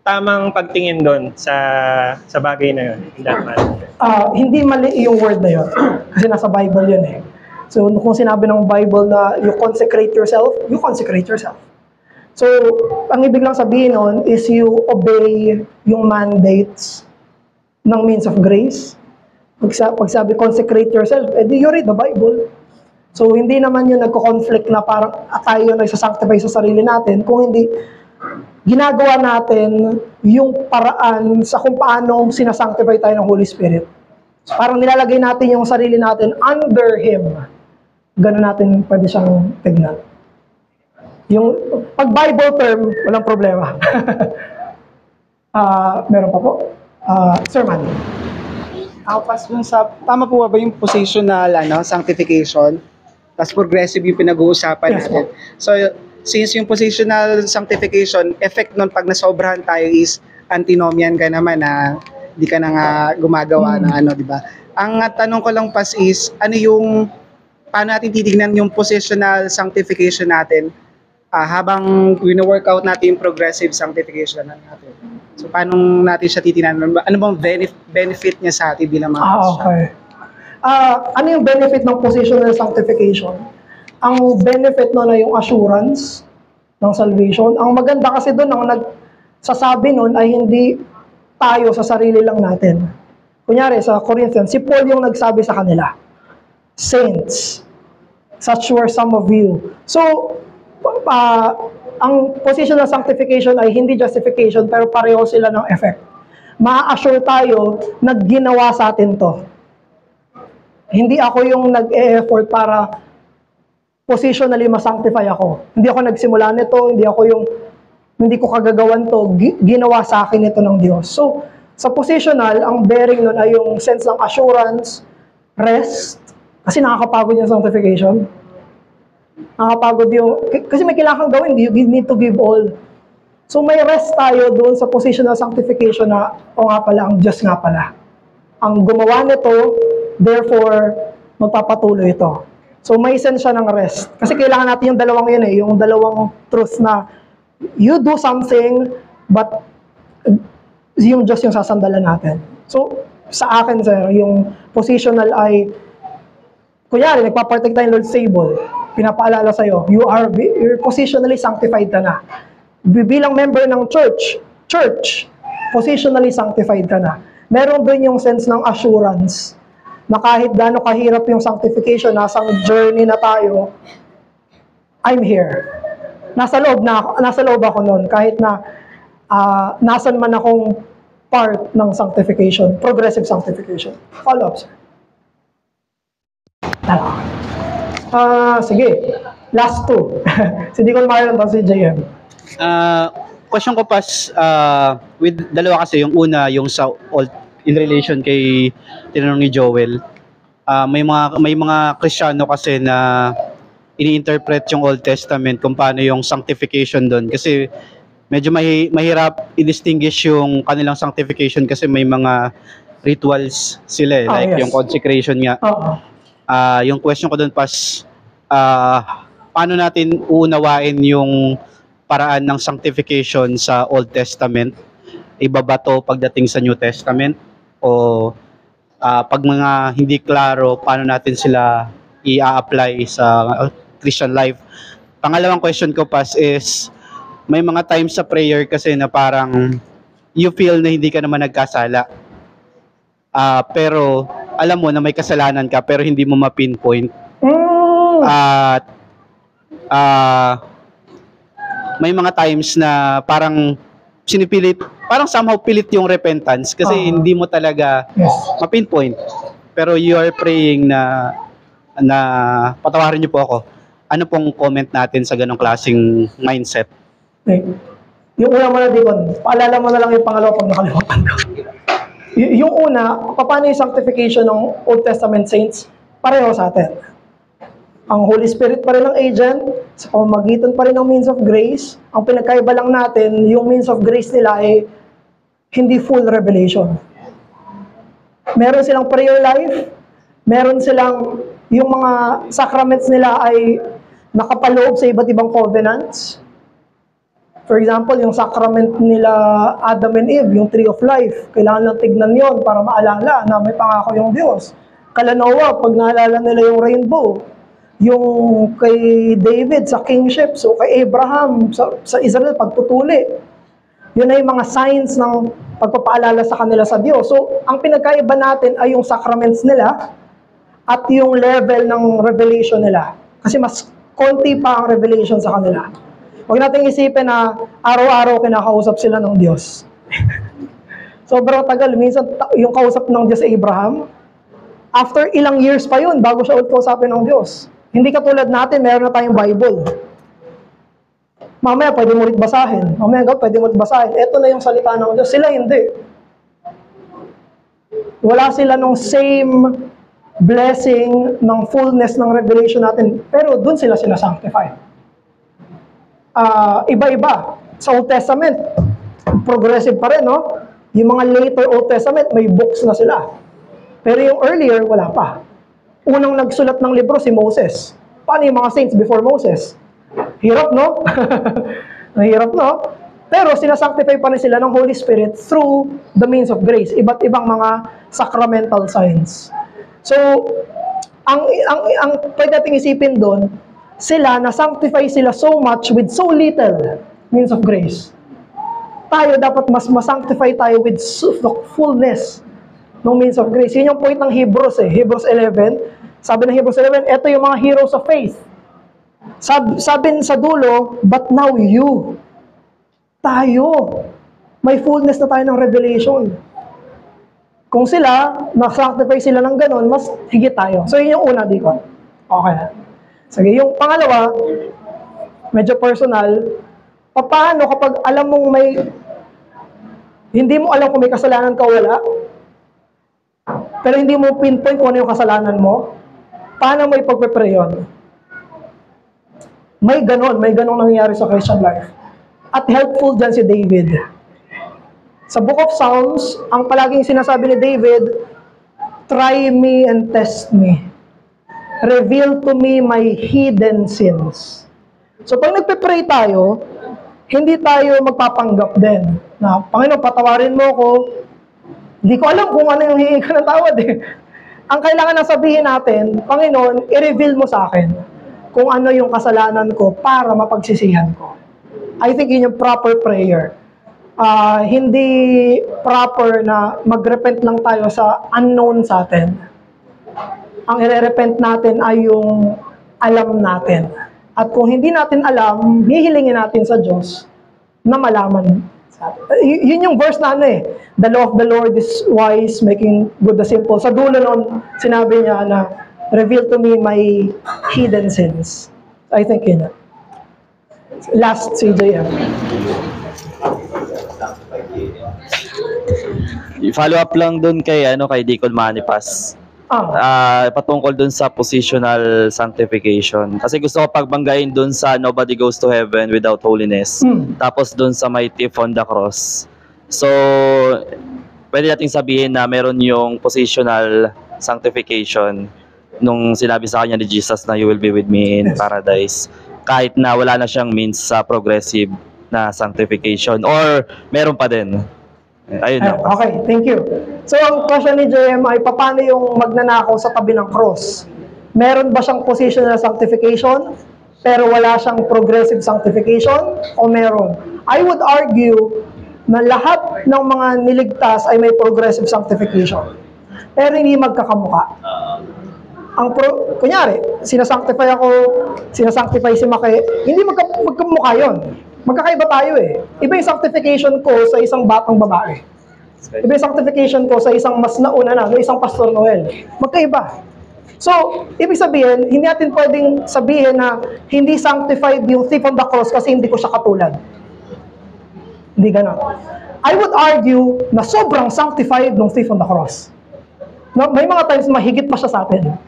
D: tamang pagtingin doon sa bagay na yun? In that matter?
A: Hindi mali yung word na yun. Kasi nasa Bible yun eh. So, kung sinabi ng Bible na you consecrate yourself, you consecrate yourself. So, ang ibig lang sabihin nun is you obey yung mandates ng means of grace. Pag sabi consecrate yourself, edi you read the Bible. So, hindi naman yun nagko-conflict na parang tayo nagsasanctify sa sarili natin, kung hindi ginagawa natin yung paraan sa kung paano sinasanctify tayo ng Holy Spirit. So, parang nilalagay natin yung sarili natin under Him. Ganun natin pwede siyang tignan. Yung pag Bible term, walang problema. Meron pa po. Sir Man.
E: Ako tama po ba yung positional sanctification? Tapos progressive yung pinag-uusapan
A: Yes,
E: natin. So, since yung positional sanctification, effect nun pag nasobrahan tayo is antinomian ka naman na di ka na nga gumagawa ng di ba? Ang tanong ko lang pas is, paano natin titignan yung positional sanctification natin habang wino-workout natin yung progressive sanctification natin? So, paano natin siya titignan? Ano bang benefit niya sa atin bilang mga Christian?
A: Okay. Ano yung benefit ng positional sanctification? Ang benefit na yung assurance ng salvation. Ang maganda kasi doon, ang nagsasabi nun ay hindi tayo sa sarili lang natin. Kunyari, sa Corinthians, si Paul yung nagsabi sa kanila, Saints, such were some of you. So, ang positional sanctification ay hindi justification, pero pareho sila ng effect. Ma-assure tayo na ginawa sa atin to. Hindi ako yung nag-e-effort para positionally ma-sanctify ako. Hindi ako nagsimula nito, hindi ko kagagawan to, ginawa sa akin ito ng Diyos. So, sa positional, ang bearing nun ay yung sense ng assurance, rest, kasi nakakapagod yung sanctification. Nakakapagod kasi may kailangan gawin, you need to give all. So, may rest tayo doon sa positional sanctification na, nga pala, ang Diyos nga pala. Ang gumawa nito, therefore, magpapatuloy ito. So, may sense siya ng rest. Kasi kailangan natin yung dalawang yun yung dalawang truth na you do something, but yung Diyos yung sasandalan natin. So, sa akin, sir, yung positional ay, kunyari, nagpapartake tayo ng Lord's Table, pinapaalala sa'yo, you're positionally sanctified ka na. Bilang member ng church, positionally sanctified ka na. Meron doon yung sense ng assurance na kahit gaano kahirap yung sanctification, nasang journey na tayo, I'm here. Nasa loob ako noon, kahit na nasan man akong part ng sanctification, progressive sanctification. Follow up, sir. Sige. Last two. Si Deacon Marion at si JM.
F: Question ko pas, with dalawa kasi, yung una, yung sa old, in relation kay tinanong ni Joel, may mga Kristiyano kasi na ini-interpret yung Old Testament kung paano yung sanctification doon. Kasi medyo mahirap i-distinguish yung kanilang sanctification kasi may mga rituals sila like
A: yes.
F: yung consecration nga. Yung question ko doon pas, paano natin uunawain yung paraan ng sanctification sa Old Testament? Iba ba to pagdating sa New Testament? O pag mga hindi klaro, paano natin sila i-apply sa Christian life? Pangalawang question ko pas is, may mga times sa prayer kasi na parang you feel na hindi ka naman nagkasala. Pero alam mo na may kasalanan ka pero hindi mo ma-pinpoint. At may mga times na parang sinipilit, parang somehow pilit yung repentance kasi hindi mo talaga
A: Yes.
F: ma-pinpoint. Pero you are praying na patawarin niyo po ako. Ano pong comment natin sa ganong klaseng mindset?
A: Okay. Yung una mo na, Deacon, paalala mo na lang yung pangalawa pag nakalimutan ko. Yung una, paano yung sanctification ng Old Testament saints? Pareho sa atin. Ang Holy Spirit pa rin ang agent, sa pamamagitan pa rin ng means of grace. Ang pinagkaiba lang natin, yung means of grace nila ay hindi full revelation. Meron silang prayer life, meron silang, yung mga sacraments nila ay nakapaloob sa iba't ibang covenants. For example, yung sacrament nila Adam and Eve, yung tree of life, kailangan lang tignan yon para maalala na may pangako yung Diyos. Kala Noah, pag naalala nila yung rainbow, yung kay David sa kingship, so kay Abraham sa Israel, pagtutuli. Yun ay mga signs ng pagpapaalala sa kanila sa Diyos. So, ang pinagkaiba natin ay yung sacraments nila at yung level ng revelation nila. Kasi mas konti pa ang revelation sa kanila. Huwag nating isipin na araw-araw kinakausap sila ng Diyos. Sobrang tagal. Minsan, yung kausap ng Diyos sa Abraham, after ilang years pa yun, bago siya ulit kausapin ng Diyos. Hindi katulad natin, meron na tayong Bible. Mamaya, pwede mo ulit basahin. Mamaya, pwede mo ulit basahin. Ito na yung salita ng Diyos. Sila hindi. Wala sila nung same blessing ng fullness ng revelation natin. Pero dun sila sinasanctify. Iba-iba. Sa Old Testament, progressive pa rin, no? Yung mga later Old Testament, may books na sila. Pero yung earlier, wala pa. Unang nagsulat ng libro si Moses. Paano yung mga saints before Moses? Hirap, no? Hirap, no? Pero sinasanctify pa rin sila ng Holy Spirit through the means of grace. Iba't ibang mga sacramental signs. So, ang pwede nating isipin doon, sila, na-sanctify sila so much with so little means of grace. Tayo, dapat mas masanctify tayo with the fullness ng means of grace. Yun yung point ng Hebrews Hebrews 11. Sabi ng Hebrews 11, eto yung mga heroes of faith. Sabi sa dulo, but now you. Tayo. May fullness na tayo ng revelation. Kung sila, na-sanctify sila ng ganun, mas higit tayo. So yun yung una, Deacon. Okay na. Sige, yung pangalawa, medyo personal, paano kapag alam mong hindi mo alam kung may kasalanan ka o wala, pero hindi mo pinpoint kung ano yung kasalanan mo, paano mo ipagpe-pray yun? May ganong nangyayari sa Christian life. At helpful dyan si David. Sa Book of Psalms, ang palaging sinasabi ni David, try me and test me. Reveal to me my hidden sins. So pag nagpe-pray tayo, hindi tayo magpapanggap din. Na, Panginoon, patawarin mo ako. Hindi ko alam kung ano yung hihingi ka ng tawad eh. Ang kailangan na sabihin natin, Panginoon, i-reveal mo sa akin kung ano yung kasalanan ko para mapagsisihan ko. I think yun yung proper prayer. Hindi proper na mag-repent lang tayo sa unknown sa atin. Ang i-repent natin ay yung alam natin. At kung hindi natin alam, hihilingin natin sa Diyos na malaman. Yun yung verse na the law of the Lord is wise, making good the simple. Sa dulo nun, sinabi niya na, reveal to me my hidden sins. I think yun. Last, CJM.
G: I-follow up lang dun kay Deacon Manipas. Patungkol dun sa positional sanctification. Kasi gusto ko pagbanggain dun sa nobody goes to heaven without holiness. Tapos dun sa may thief on the cross. So, pwede nating sabihin na meron yung positional sanctification nung sinabi sa kanya ni Jesus na you will be with me in paradise. Kahit na wala na siyang means sa progressive na sanctification. Or meron pa din. Ayun na.
A: Okay, thank you. So, ang question ni JM ay, paano yung magnanakaw sa tabi ng cross? Meron ba siyang positional sanctification, pero wala siyang progressive sanctification? O meron? I would argue na lahat ng mga niligtas ay may progressive sanctification. Pero hindi magkakamuka. Kunyari, sinasanctify si Make, hindi magkamukha yun. Magkakaiba tayo eh. Iba yung sanctification ko sa isang batang babae. Iba yung sanctification ko sa isang mas nauna na, isang Pastor Noel. Magkaiba. So, ibig sabihin, hindi natin pwedeng sabihin na hindi sanctified yung thief on the cross kasi hindi ko siya katulad. Hindi ganon. I would argue na sobrang sanctified ng thief on the cross. No, may mga times mahigit pa siya sa atin.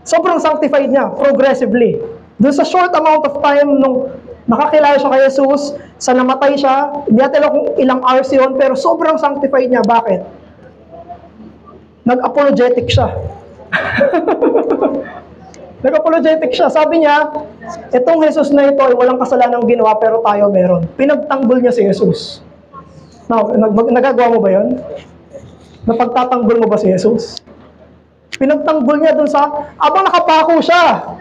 A: Sobrang sanctified niya, progressively. Doon sa short amount of time nung nakakilala siya kay Jesus, sa namatay siya, hindi natin alam kung ilang hours yun, pero sobrang sanctified niya. Bakit? Nag-apologetic siya. Nag-apologetic siya. Sabi niya, itong Jesus na ito ay walang kasalanang ginawa pero tayo meron. Pinagtanggol niya si Jesus. Now, nagagawa mo ba yun? Napagtatanggol mo ba si Jesus? Pinagtanggol niya dun sa, abang nakapako siya.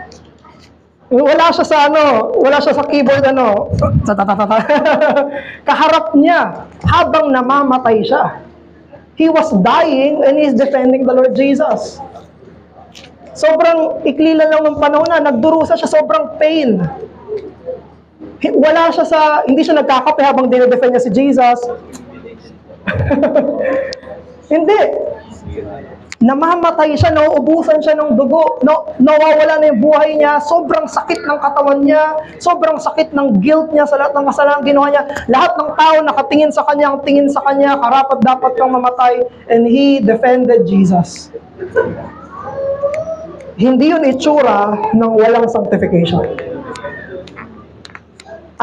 A: Wala siya sa keyboard kaharap niya habang namamatay siya. He was dying and he's defending the Lord Jesus. Sobrang ikli lang ng panahon na, nagdurusa siya, sobrang pain. Hindi siya nagkakape habang dinedefend niya si Jesus. Hindi. Namamatay siya, nauubusan siya ng dugo, nawawala na yung buhay niya, sobrang sakit ng katawan niya, sobrang sakit ng guilt niya sa lahat ng kasalanan ginawa niya. Lahat ng tao nakatingin sa kanya, ang tingin sa kanya, karapat dapat kang mamatay, and he defended Jesus. Hindi yun itsura ng walang sanctification.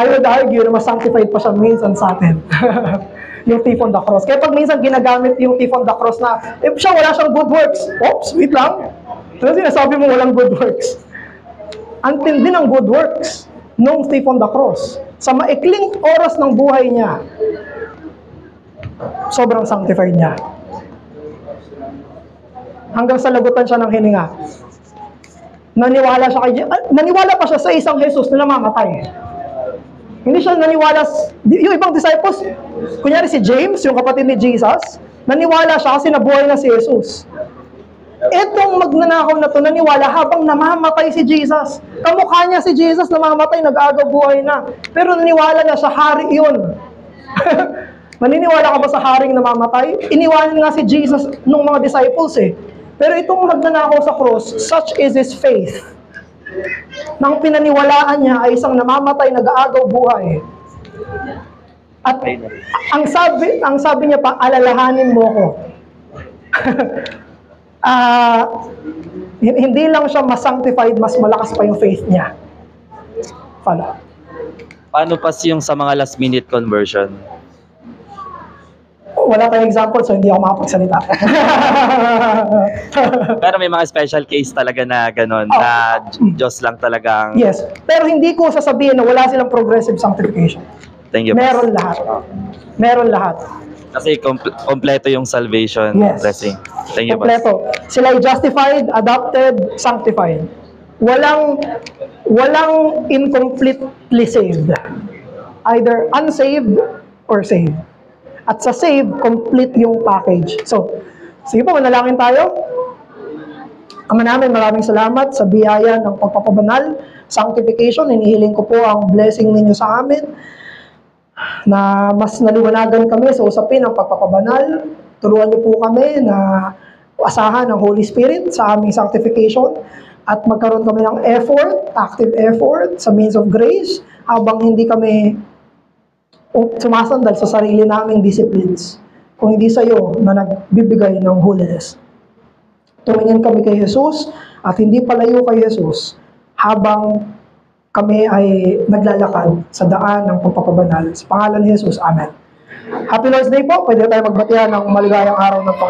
A: I would argue na mas sanctified pa siya minsan sa atin. Yung thief on the cross. Kaya pag minsan ginagamit yung thief on the cross na, siya wala siyang good works. Oops, wait lang. Ano sinasabi mo walang good works? Ang tindi ng good works nung thief on the cross. Sa maikling oras ng buhay niya, sobrang sanctified niya. Hanggang sa lagutan siya ng hininga. Naniwala pa siya sa isang Jesus na namamatay. Hindi siya naniwala, yung ibang disciples, kunyari si James, yung kapatid ni Jesus, naniwala siya kasi nabuhay na si Jesus. Etong magnanakaw na to, naniwala habang namamatay si Jesus. Kamukha niya si Jesus, namamatay, nag-agaw buhay na. Pero naniwala na sa hari yun. Maniniwala ka ba sa haring namamatay? Iniwanan nga si Jesus nung mga disciples eh. Pero itong magnanakaw sa cross, such is his faith. Nang pinaniwalaan niya ay isang namamatay, nag-aagaw buhay. At ang sabi niya pa, alalahanin mo ko. Hindi lang siya mas sanctified, mas malakas pa yung faith niya. Follow.
G: Paano pa yung sa mga last minute conversion?
A: Wala tayong example, so hindi ako makapagsalita.
G: Pero may mga special case talaga na gano'n, na Diyos lang talagang...
A: Yes, pero hindi ko sasabihin na wala silang progressive sanctification.
G: Thank you.
A: Meron lahat. Meron lahat.
G: Kasi kompleto yung salvation blessing. Thank you,
A: kompleto. Sila ay justified, adopted, sanctified. Walang incompletely saved. Either unsaved or saved. At sa save, complete yung package. So, sige po, manalangin tayo. Ama namin, maraming salamat sa biyaya ng pagpapabanal, sanctification. Inihiling ko po ang blessing ninyo sa amin na mas naliwanagan kami sa usapin ng pagpapabanal. Turuan niyo po kami na asahan ng Holy Spirit sa aming sanctification at magkaroon kami ng effort, active effort sa means of grace habang hindi kami sumasandal sa sarili naming disciplines, kung hindi sa iyo na nagbibigay ng holiness. Tumingin kami kay Jesus at hindi palayo kay Jesus habang kami ay naglalakad sa daan ng pagpapabanal. Sa pangalan ni Jesus, Amen. Happy Lord's Day po. Pwede tayo magbatihan ng maligayang araw ng Panginoon.